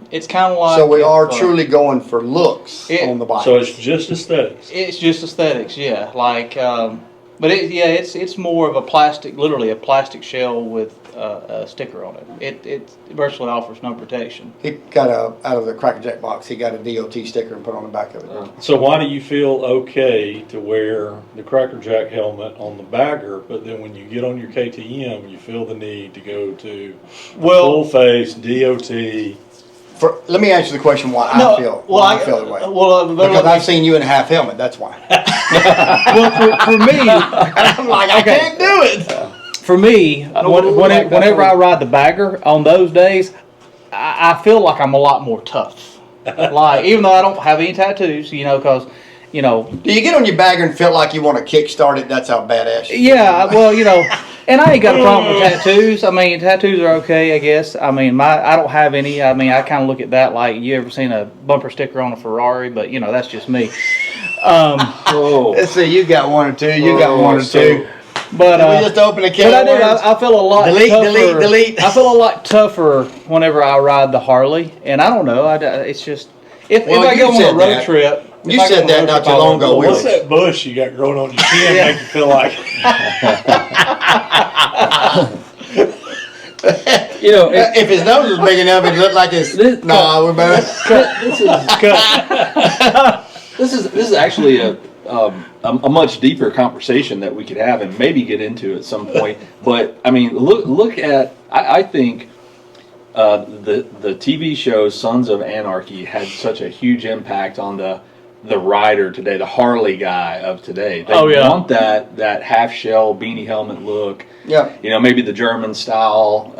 It's kind of like. So we are truly going for looks on the bike. So it's just aesthetics. It's just aesthetics, yeah. Like, but it's more of a plastic, literally a plastic shell with a sticker on it. It virtually offers no protection. He got out of the Cracker Jack box. He got a DOT sticker and put on the back of it. So why do you feel okay to wear the Cracker Jack helmet on the bagger, but then when you get on your KTM, you feel the need to go to full face DOT? Let me answer the question why I feel that way. Because I've seen you in a half helmet. That's why. Well, for me, I'm like, I can't do it. For me, whenever I ride the bagger on those days, I feel like I'm a lot more tough. Like, even though I don't have any tattoos, you know, because, you know. Do you get on your bagger and feel like you want to kickstart it? That's how badass you Yeah, well, you know, and I ain't got a problem with tattoos. I mean, tattoos are okay, I guess. I mean, I don't have any. I mean, I kind of look at that like, you ever seen a bumper sticker on a Ferrari? But, you know, that's just me. Let's see, you got one or two. You got one or two. But we just open a can of worms? I feel a lot tougher. Delete. I feel a lot tougher whenever I ride the Harley, and I don't know. It's just if I go on a road trip, You said that not too long ago. What's that bush you got growing on your chin Yeah. make you feel like? You know, If his nose was big enough, it'd look like his. Nah, we're better. this is actually a much deeper conversation that we could have and maybe get into at some point. But I mean, look at I think the TV show Sons of Anarchy had such a huge impact on the rider today, the Harley guy of today. They want that half shell beanie helmet look. Yeah. You know, maybe the German style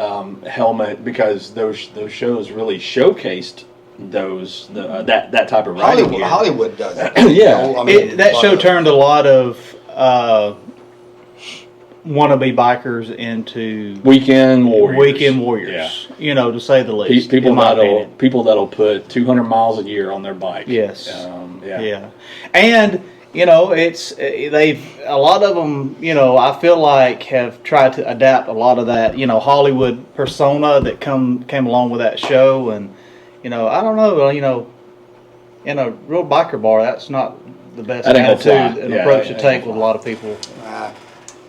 helmet, because those shows really showcased that type of riding gear. Hollywood does it. Yeah. I mean, that show turned a lot of wannabe bikers into Weekend warriors. Yeah. You know, to say the least. People that'll put 200 miles a year on their bike. Yes. Yeah. And you know, a lot of them, you know, I feel like have tried to adapt a lot of that, you know, Hollywood persona that came along with that show. And you know, I don't know, you know, in a real biker bar, that's not the best attitude and approach to take with a lot of people.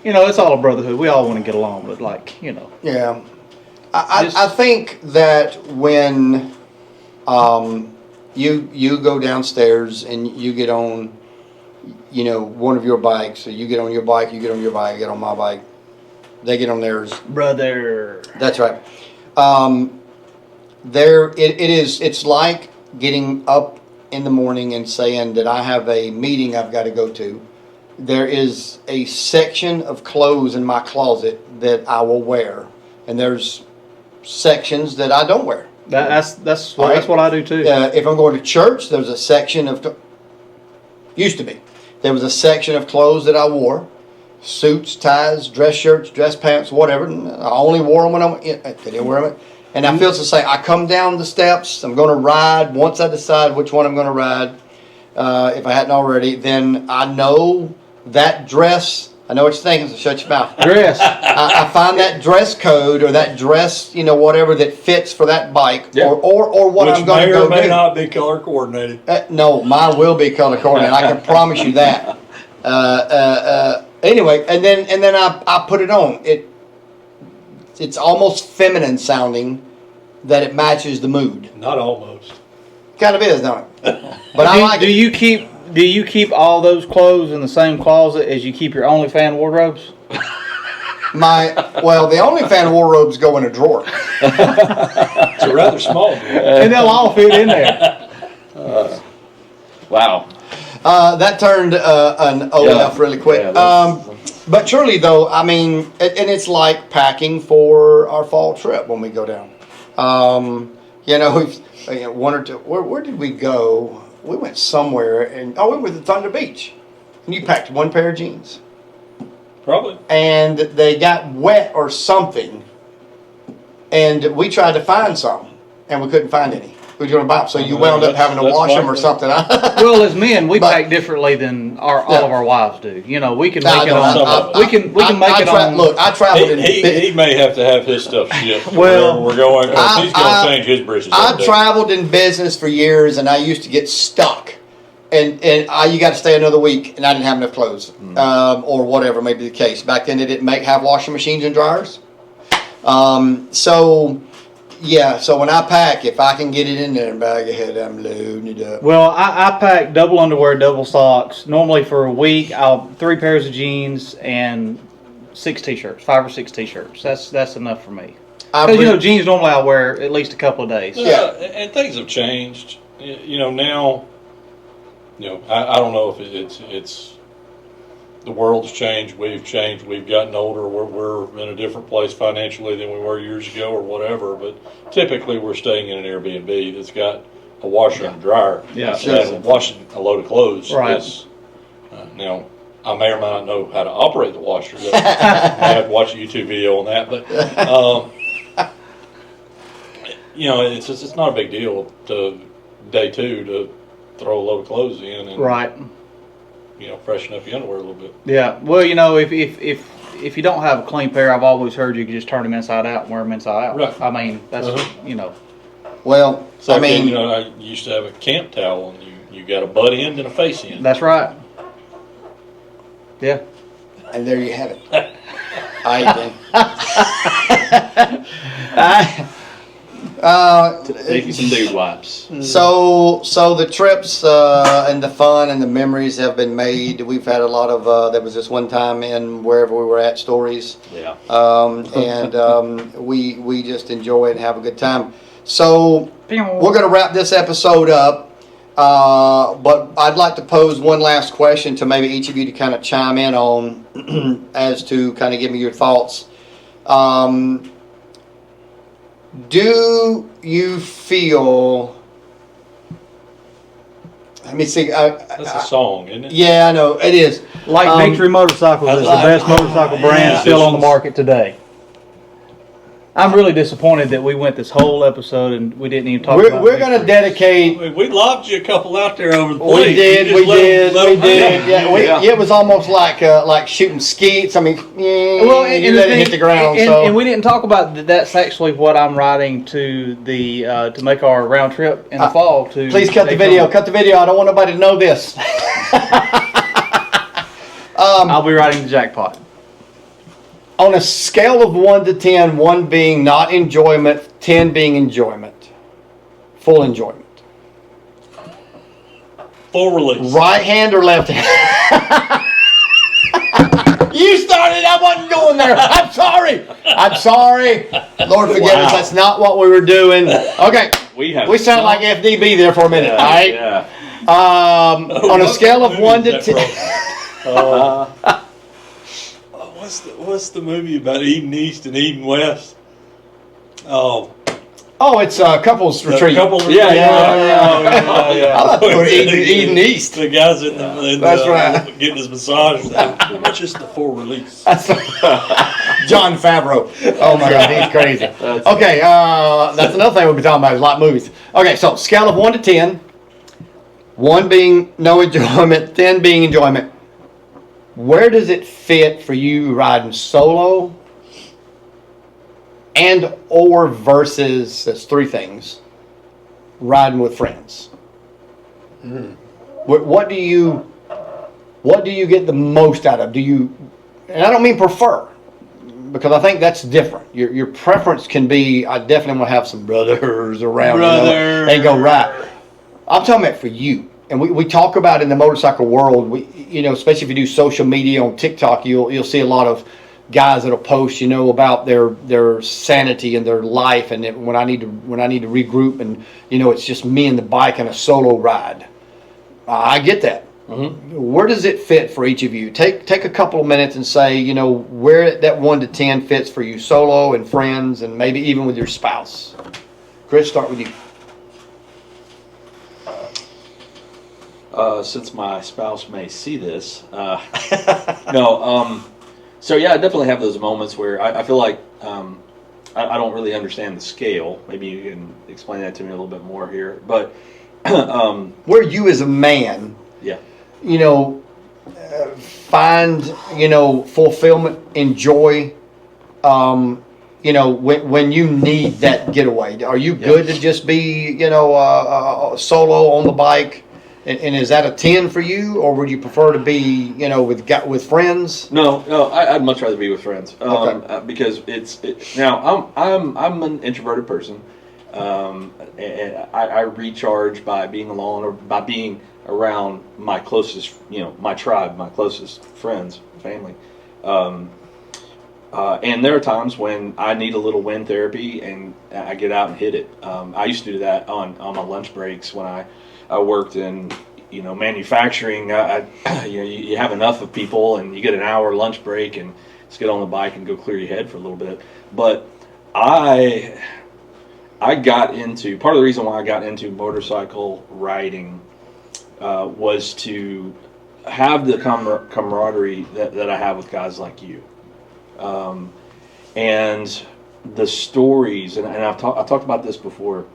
You know, it's all a brotherhood. We all want to get along, but like, you know. Yeah. I think that when you go downstairs and you get on, you know, one of your bikes, so you get on your bike, you get on your bike, I get on my bike, they get on theirs. Brother. That's right. It's like getting up in the morning and saying that I have a meeting I've got to go to. There is a section of clothes in my closet that I will wear, and there's sections that I don't wear. That's what I do too. If I'm going to church, there's a section of used to be. There was a section of clothes that I wore, suits, ties, dress shirts, dress pants, whatever. I only wore them when I didn't wear them. And I feel to say, I come down the steps, I'm going to ride. Once I decide which one I'm going to ride, if I hadn't already, then I know that dress. I know what you're thinking, so shut your mouth. Dress. I find that dress code or that dress, you know, whatever that fits for that bike, or what I'm going to go do. Which may or may not be color coordinated. No, mine will be color coordinated. I can promise you that. Anyway, and then I put it on. It's almost feminine sounding that it matches the mood. Not almost. Kind of is, don't it? But I like it. Do you keep all those clothes in the same closet as you keep your OnlyFans wardrobes? The OnlyFans wardrobes go in a drawer. It's a rather small drawer. And they'll all fit in there. Wow. That turned an old enough really quick. Yeah, but truly, though, I mean, and it's like packing for our fall trip when we go down. You know, one or two. Where did we go? We went somewhere, and we went to Thunder Beach, and you packed one pair of jeans. Probably. And they got wet or something, and we tried to find some, and we couldn't find any. We were going to buy them, so you wound up having to wash them or something. Well, as men, we pack differently than all of our wives do. You know, we can make it on. We can make it on. Look, I traveled. He may have to have his stuff shipped. Well, wherever we're going. He's going to change his britches. I traveled in business for years, and I used to get stuck. And you got to stay another week, and I didn't have enough clothes, or whatever may be the case. Back then, they didn't have washing machines and dryers. So when I pack, if I can get it in there and bag ahead, I'm loading it up. Well, I pack double underwear, double socks. Normally for a week, 3 pairs of jeans and 6 t-shirts, 5 or 6 t-shirts. That's enough for me. Because jeans normally I wear at least a couple of days. Yeah, and things have changed. You know, now. You know, I don't know if it's the world's changed, we've changed, we've gotten older, we're in a different place financially than we were years ago or whatever, but typically we're staying in an Airbnb that's got a washer and a dryer. Yeah. And washing a load of clothes right. is, now, I may or may not know how to operate the washer. I have to watch a YouTube video on that, but, you know, it's not a big deal to day 2 to throw a load of clothes in and right. You know, freshen up your underwear a little bit. Yeah. Well, you know, if you don't have a clean pair, I've always heard you can just turn them inside out and wear them inside out. Right. I mean, that's you know. Well, So I mean, you know, I used to have a camp towel, and You got a butt end and a face end. That's right. Yeah. And there you have it. All right, then. Take you some dude wipes. So the trips and the fun and the memories have been made. We've had a lot of. There was this one time in wherever we were at, stories. Yeah. We just enjoy it and have a good time. So we're going to wrap this episode up. But I'd like to pose one last question to maybe each of you to kind of chime in on as to kind of give me your thoughts. Do you feel... Let me see. That's a song, isn't it? Yeah, I know. It is. Like Victory Motorcycles is the best motorcycle brand still on the market today. I'm really disappointed that we went this whole episode and we didn't even talk about We're going to dedicate... We lobbed you a couple out there over the We plate. did. Yeah. Yeah, it was almost like shooting skeets. I mean, you let it hit the ground. And we didn't talk about that. That's actually what I'm riding to the to make our round trip in the fall. To please cut the video. Cut the video. I don't want nobody to know this. I'll be riding the jackpot. On a scale of 1 to 10, 1 being not enjoyment, 10 being enjoyment, full enjoyment. Full release. Right hand or left hand? You started. I wasn't going there. I'm sorry. Lord forgive us. That's not what we were doing. Okay. We sound like FDB there for a minute. All right. Yeah. On a scale of 1 to 10. What's the movie about Eden East and Eden West? Oh, It's a couples retreat. Yeah. I thought it was Eden East. The guys in the That's right. getting his massage. That's just the full release. John Favreau. Oh my God, he's crazy. Okay, that's another thing we'll be talking about is a lot of movies. Okay, so scale of 1 to 10. 1 being no enjoyment, 10 being enjoyment. Where does it fit for you riding solo and or versus, that's 3 things, riding with friends? What do you get the most out of? Do you, and I don't mean prefer, because I think that's different. Your preference can be, I definitely want to have some brothers around and go ride. I'm talking about for you. And we talk about in the motorcycle world, especially if you do social media on TikTok, you'll see a lot of guys that'll post, about their sanity and their life, and when I need to regroup, and it's just me and the bike and a solo ride. I get that. Mm-hmm. Where does it fit for each of you? Take a couple of minutes and say, where that 1 to 10 fits for you, solo and friends, and maybe even with your spouse. Chris, start with you. Since my spouse may see this, no. So yeah, I definitely have those moments where I feel like I don't really understand the scale. Maybe you can explain that to me a little bit more here. But where you as a man, yeah, find fulfillment, enjoy. When you need that getaway, are you good to just be solo on the bike? And is that a 10 for you, or would you prefer to be, with friends? No, I'd much rather be with friends. Okay. Because now I'm an introverted person, and I recharge by being alone or by being around my closest, my tribe, my closest friends, family. And there are times when I need a little wind therapy, and I get out and hit it. I used to do that on my lunch breaks when I worked in, manufacturing. You have enough of people, and you get an hour lunch break, and just get on the bike and go clear your head for a little bit. But I got into, part of the reason why I got into motorcycle riding was to have the camaraderie that I have with guys like you, and the stories. And I've talked about this before.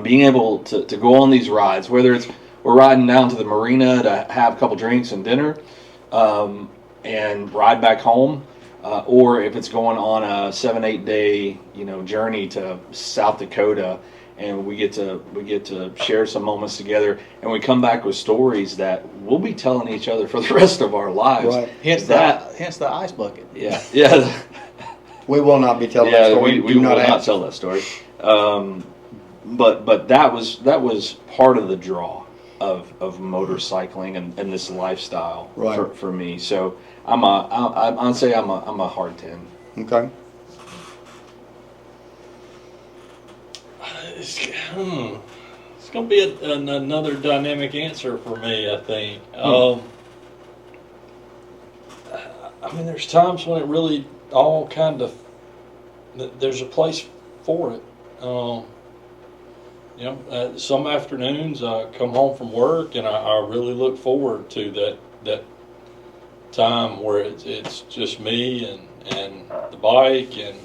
Being able to go on these rides, whether it's we're riding down to the marina to have a couple drinks and dinner, and ride back home, or if it's going on a 7-8 day journey to South Dakota, and we get to share some moments together, and we come back with stories that we'll be telling each other for the rest of our lives. Right. Hence the ice bucket. Yeah, yeah. We will not be telling that Yeah, story. we Do will not ask. tell that story. But that was part of the draw of motorcycling and this lifestyle Right. for me. So I'd say I'm a hard 10. Okay. It's going to be another dynamic answer for me, I think. I mean, there's times when it really all kind of, there's a place for it. Some afternoons I come home from work and I really look forward to that time where it's just me and the bike and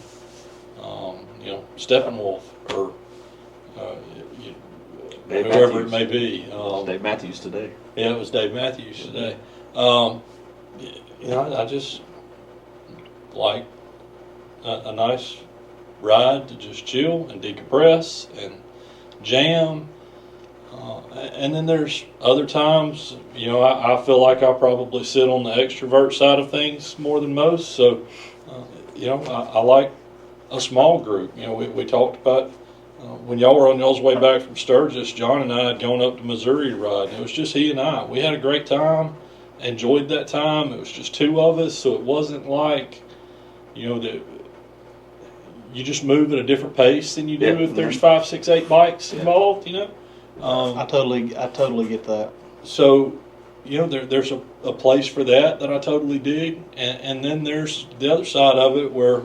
Steppenwolf or Dave whoever Matthews. it may be. Dave Matthews today. Yeah, it was Dave Matthews today. I just like a nice ride to just chill and decompress and jam. And then there's other times, I feel like I probably sit on the extrovert side of things more than most. So, I like a small group. We talked about when y'all were on y'all's way back from Sturgis, John and I had gone up to Missouri to ride. And it was just he and I. We had a great time, enjoyed that time. It was just two of us, so it wasn't like, that you just move at a different pace than you do if there's 5, 6, 8 bikes involved. I totally get that. So, there's a place for that I totally dig, and then there's the other side of it where,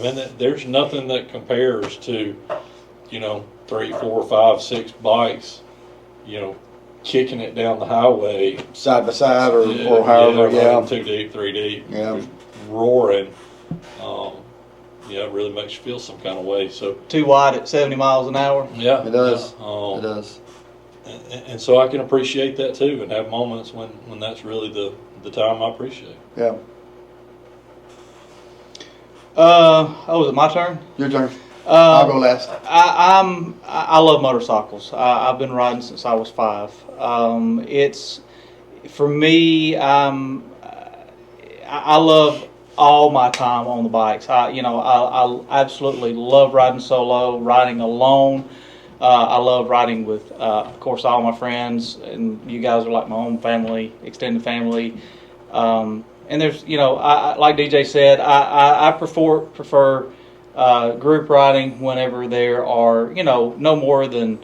man, there's nothing that compares to, 3, 4, 5, 6 bikes, kicking it down the highway Side by side or however, yeah. 2 deep, 3 deep, Yeah. just roaring. It really makes you feel some kind of way. So Too wide at 70 miles an hour. yeah, It does. yeah, It does. and so I can appreciate that too, and have moments when that's really the time I appreciate. Yeah. Is it my turn? Your turn. I'll go last. I love motorcycles. I've been riding since I was 5. It's for me. I love all my time on the bikes. I absolutely love riding solo, riding alone. I love riding with, of course, all my friends, and you guys are like my own family, extended family. And there's, like DJ said, I prefer group riding whenever there are, no more than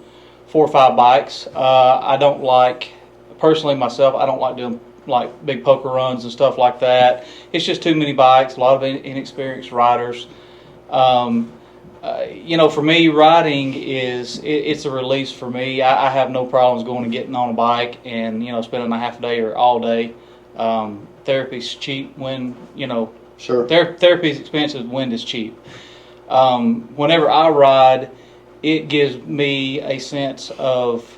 4 or 5 bikes. I don't like, personally myself, I don't like doing like big poker runs and stuff like that. It's just too many bikes, a lot of inexperienced riders. For me, riding it's a release for me. I have no problems going and getting on a bike and, spending a half a day or all day. Therapy's cheap when, Sure. Therapy's expensive, wind is cheap. Whenever I ride, it gives me a sense of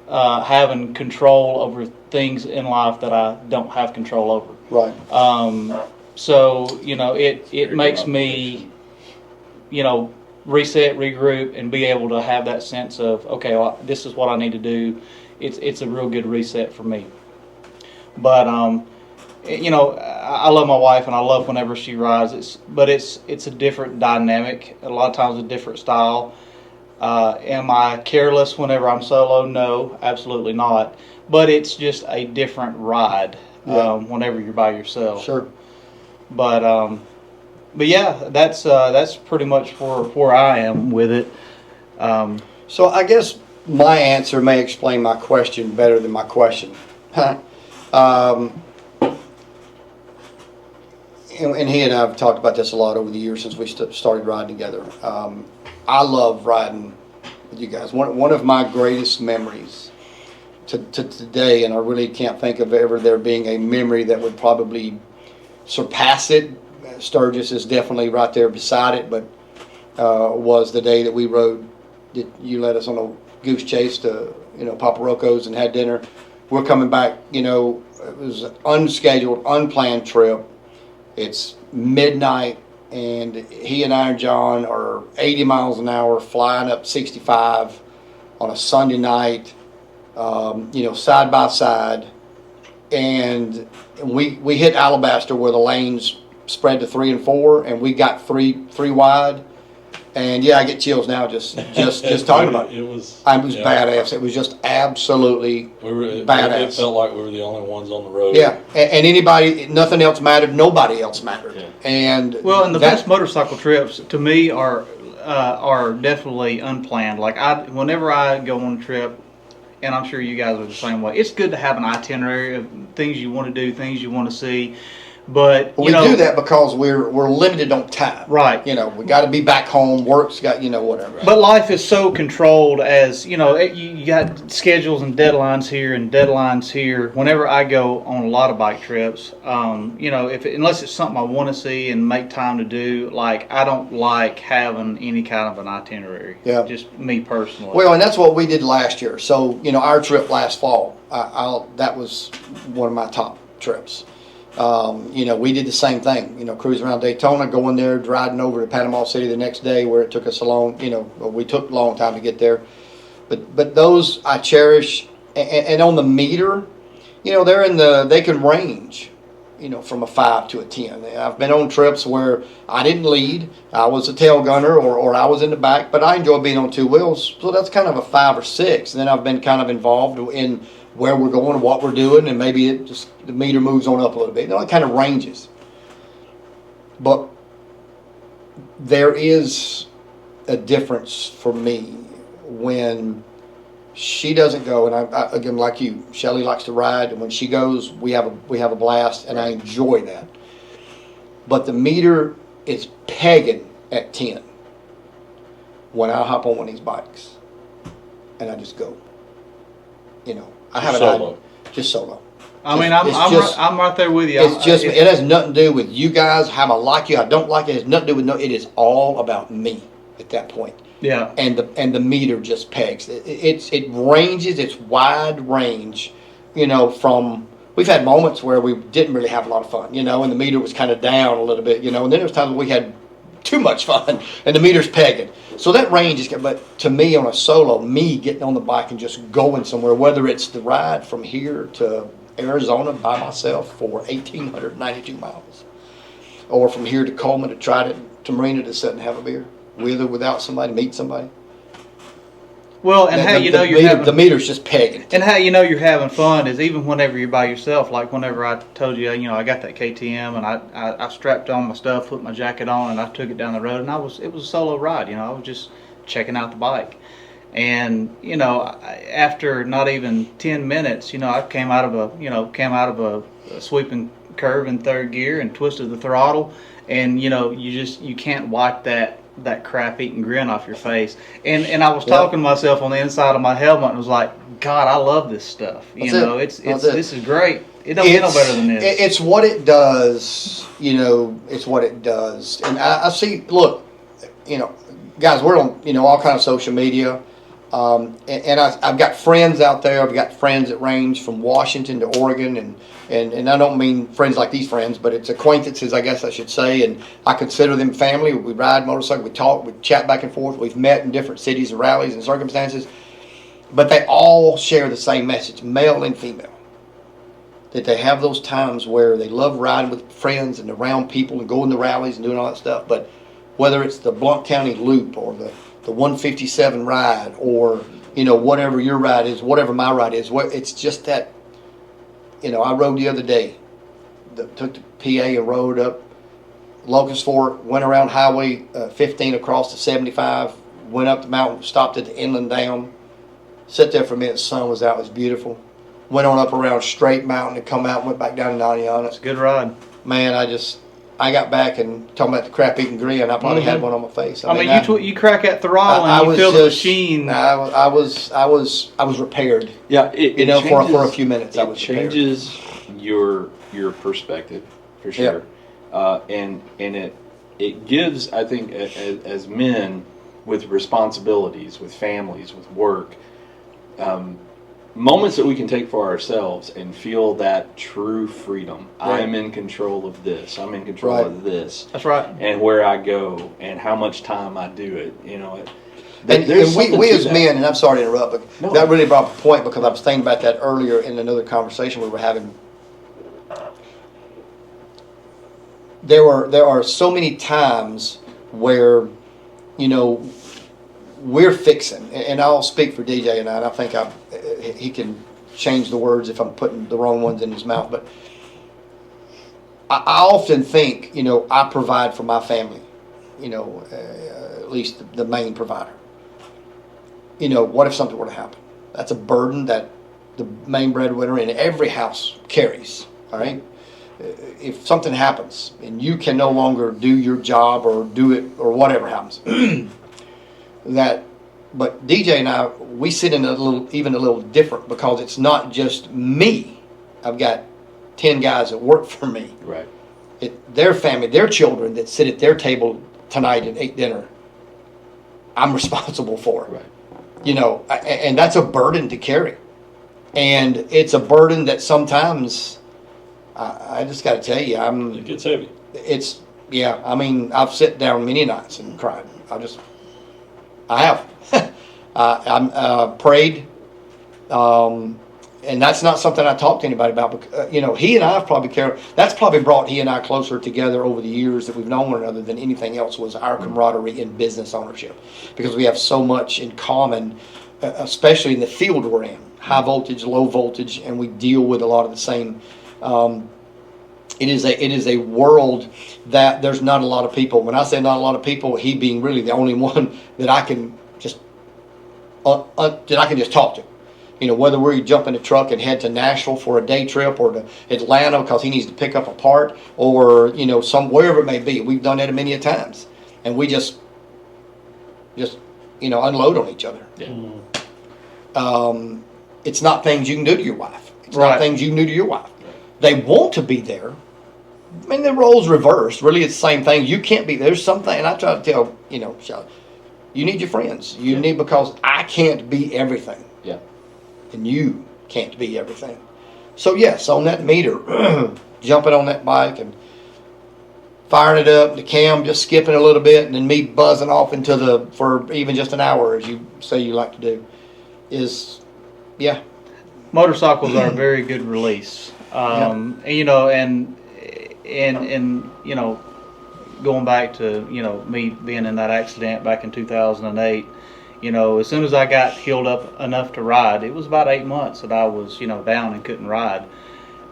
having control over things in life that I don't have control over. Right. So, it makes me, reset, regroup, and be able to have that sense of, okay, well, this is what I need to do. It's a real good reset for me. But, I love my wife and I love whenever she rides. It's a different dynamic. A lot of times a different style. Am I careless whenever I'm solo? No, absolutely not. But it's just a different ride whenever you're by yourself. Sure. But yeah, that's pretty much where I am with it. So I guess my answer may explain my question better than my question. And he and I have talked about this a lot over the years since we started riding together. I love riding with you guys. One of my greatest memories to today, and I really can't think of ever there being a memory that would probably surpass it. Sturgis is definitely right there beside it, but was the day that we rode. You led us on a goose chase to Papa Rocco's and had dinner. We're coming back. It was an unscheduled, unplanned trip. It's midnight and he and Iron John are 80 miles an hour flying up 65 on a Sunday night, side by side, and we hit Alabaster where the lanes spread to 3 and 4, and we got three wide. And yeah, I get chills now just talking about it. It was badass. It was just absolutely badass. It felt like we were the only ones on the road. Yeah, and anybody, nothing else mattered. Nobody else mattered. Yeah. And the best motorcycle trips to me are definitely unplanned. Like whenever I go on a trip, and I'm sure you guys are the same way. It's good to have an itinerary of things you want to do, things you want to see. But we do that because we're limited on time. Right. We got to be back home. Work's got whatever. But life is so controlled, as you got schedules and deadlines here and deadlines here. Whenever I go on a lot of bike trips, unless it's something I want to see and make time to do, like I don't like having any kind of an itinerary. Yeah. Just me personally. Well, and that's what we did last year. So our trip last fall, that was one of my top trips. We did the same thing, cruise around Daytona, going there, driving over to Panama City the next day where it took us we took a long time to get there. But those I cherish. And on the meter, they can range, from a 5 to a 10. I've been on trips where I didn't lead, I was a tail gunner or I was in the back, but I enjoy being on two wheels. So that's kind of a 5 or 6. And then I've been kind of involved in where we're going, what we're doing, and maybe the meter moves on up a little bit. It kind of ranges. But there is a difference for me when she doesn't go, and I again, like you, Shelly likes to ride, and when she goes, we have a blast, and I enjoy that. But the meter is pegging at 10 when I hop on one of these bikes, and I just go. I have solo. Just solo. I'm right there with you. It has nothing to do with you guys, how I like you, I don't like you. It has nothing to do with it is all about me at that point. Yeah. And the meter just pegs. It ranges, it's wide range, from we've had moments where we didn't really have a lot of fun, and the meter was kind of down a little bit, and then there was times when we had too much fun and the meter's pegging. So that range is, but to me on a solo, me getting on the bike and just going somewhere, whether it's the ride from here to Arizona by myself for 1,892 miles, or from here to Coleman to Trident to Marina to sit and have a beer, with or without somebody, meet somebody. Well, and the meter's just pegging. And how you're having fun is even whenever you're by yourself. Like whenever I told you, I got that KTM and I strapped on my stuff, put my jacket on, and I took it down the road. And it was a solo ride. I was just checking out the bike. And after not even 10 minutes, I came out of a sweeping curve in third gear and twisted the throttle, and you can't wipe that crap-eating grin off your face. And I was talking to myself on the inside of my helmet and was like, God, I love this stuff. This is great. It don't get no better than this. It's what it does. It's what it does. And I see. Look, guys, we're on all kind of social media, and I've got friends out there. I've got friends that range from Washington to Oregon, and I don't mean friends like these friends, but it's acquaintances, I guess I should say, and I consider them family. We ride motorcycle, we talk, we chat back and forth. We've met in different cities and rallies and circumstances, but they all share the same message, male and female, that they have those times where they love riding with friends and around people and going to rallies and doing all that stuff, but whether it's the Blount County Loop or the 157 ride or, whatever your ride is, whatever my ride is, it's just that. I rode the other day, took the PA and rode up Locust Fork, went around Highway 15 across to 75, went up the mountain, stopped at the Inland Dam, sat there for a minute, the sun was out, it was beautiful. Went on up around Straight Mountain and come out and went back down to Naniana. It's a good ride. Man, I got back and talking about the crap-eating grin, I probably had one on my face. You crack that throttle and you feel the machine. I was repaired. Yeah, for a few minutes. I was changes your perspective for sure, and it gives, I think, as men with responsibilities, with families, with work, moments that we can take for ourselves and feel that true freedom. Right. I'm in control of this. I'm in control Right. of this. That's right. And where I go and how much time I do it. You know, And there's something we to as that. men, and I'm sorry to interrupt, but No. that really brought up a point because I was thinking about that earlier in another conversation we were having. There are so many times where, you know, we're fixing, and I'll speak for DJ and I think he can change the words if I'm putting the wrong ones in his mouth, but I often think, you know, I provide for my family, you know, at least the main provider. You know, what if something were to happen? That's a burden that the main breadwinner in every house carries, all right? If something happens and you can no longer do your job or do it or whatever happens, but DJ and I, we sit in even a little different because it's not just me. I've got 10 guys that work for me. Right. Their family, their children that sit at their table tonight and eat dinner, I'm responsible for. Right. You know, and that's a burden to carry. And it's a burden that sometimes, I just got to tell you, It gets heavy. I mean, I've sat down many nights and cried. I have. I'm prayed. And that's not something I talk to anybody about. Because, you know, he and I have that's probably brought he and I closer together over the years that we've known one another than anything else was our camaraderie in business ownership. Because we have so much in common, especially in the field we're in, high voltage, low voltage, and we deal with a lot of the same. It is a world that there's not a lot of people. When I say not a lot of people, he being really the only one that I can just talk to. You know, whether we jump in a truck and head to Nashville for a day trip or to Atlanta because he needs to pick up a part or, you know, wherever it may be. We've done that many a times. And we just you know, unload on each other. Yeah. It's not things you can do to your wife. It's Right. not things you can do to your wife. They want to be there. I mean, the roles reversed. Really, it's the same thing. You can't be there. There's something, and I try to tell, you know, you need your friends. You need, because I can't be everything. Yeah. And you can't be everything. So yes, on that meter, jumping on that bike and firing it up, the cam just skipping a little bit, and then me buzzing off for even just an hour, as you say you like to do, is, yeah. Motorcycles are a very good release. You know, and you know, going back to, you know, me being in that accident back in 2008, you know, as soon as I got healed up enough to ride, it was about 8 months that I was, you know, down and couldn't ride.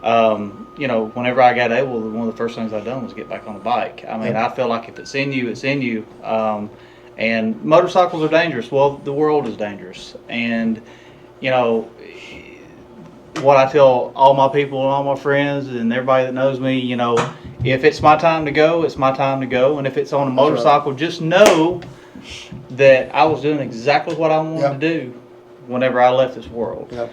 You know, whenever I got able, one of the first things I done was get back on a bike. I mean, I feel like if it's in you, it's in you. And motorcycles are dangerous. Well, the world is dangerous. And, you know, what I tell all my people and all my friends and everybody that knows me, you know, if it's my time to go, it's my time to go. And if it's on a motorcycle, just know that I was doing exactly what I wanted to do whenever I left this world. Yep.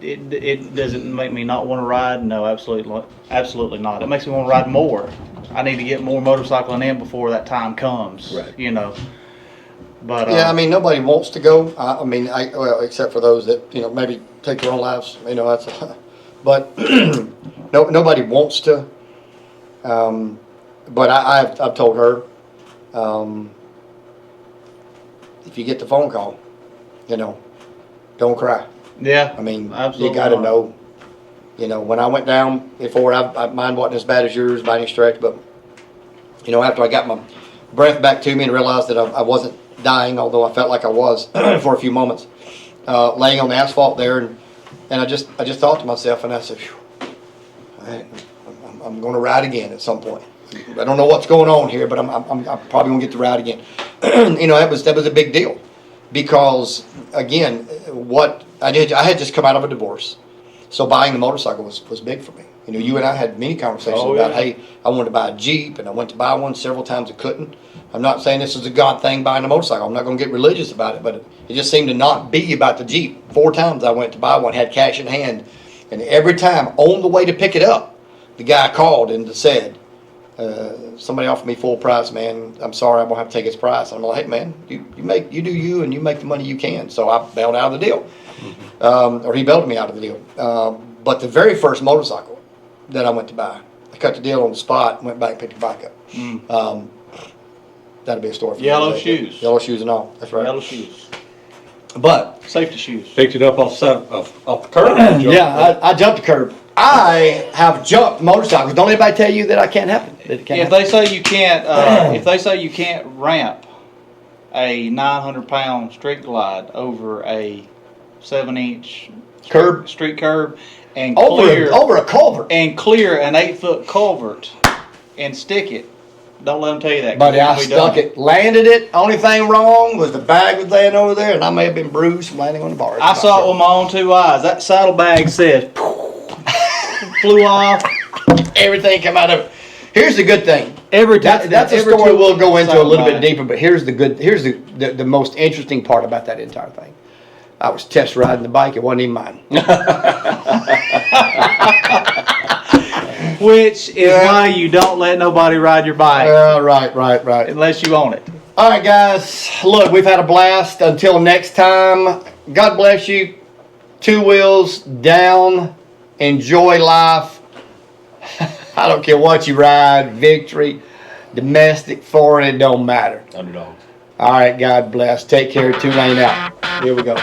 It doesn't make me not want to ride. No, absolutely not. It makes me want to ride more. I need to get more motorcycling in before that time comes. Right. You know. But Yeah, I mean, nobody wants to go. I mean, well, except for those that, you know, maybe take their own lives. You know, that's. But nobody wants to. But I've told her, if you get the phone call, you know, don't cry. yeah, I mean, absolutely you got to not. know. You know, when I went down before, mine wasn't as bad as yours by any stretch, but, you know, after I got my breath back to me and realized that I wasn't dying, although I felt like I was for a few moments, laying on the asphalt there, and I just thought to myself, and I said, I'm going to ride again at some point. I don't know what's going on here, but I'm probably going to get to ride again. You know, that was a big deal, because again, what I had just come out of a divorce. So buying the motorcycle was big for me. You know, you and I had many conversations about, hey, I wanted to buy a Jeep, and I went to buy one several times. I couldn't. I'm not saying this is a God thing, buying a motorcycle. I'm not going to get religious about it, but it just seemed to not be about the Jeep. 4 times I went to buy one, had cash in hand, and every time on the way to pick it up, the guy called and said, Somebody offered me full price, man. I'm sorry, I'm gonna have to take his price. I'm like, hey, man, you do you, and you make the money you can. So I bailed out of the deal, or he bailed me out of the deal. But the very first motorcycle that I went to buy, I cut the deal on the spot, went back and picked the bike up. That'd be a story for Yellow me. shoes. Yellow shoes and all. That's right. Yellow shoes. But Safety shoes. Picked it up off the curb. and jumped yeah, I jumped the curb. I have jumped motorcycles. Don't anybody tell you that I can't happen? That it can't If happen? they say you can't, if they say you can't ramp a 900-pound street glide over a 7-inch Curb? street curb, and over a culvert. and clear an 8-foot culvert and stick it, don't let them tell you that. 'cause Buddy, I it'll be stuck done. it, landed it. Only thing wrong was the bag was laying over there, and I may have been bruised from landing on the bars. I saw it with my own 2 eyes. That saddlebag says flew off. Everything come out of it. Here's the good thing. That's a every story two we'll go into a little bit saddlebag. deeper, but here's the most interesting part about that entire thing. I was test riding the bike, it wasn't even mine. Which is why you don't let nobody ride your bike Right. unless you own it. All right, guys. Look, we've had a blast. Until next time, God bless you. 2 wheels down. Enjoy life. I don't care what you ride. Victory, domestic, foreign, it don't matter. Underdog. All right, God bless. Take care. 2 lane out. Here we go.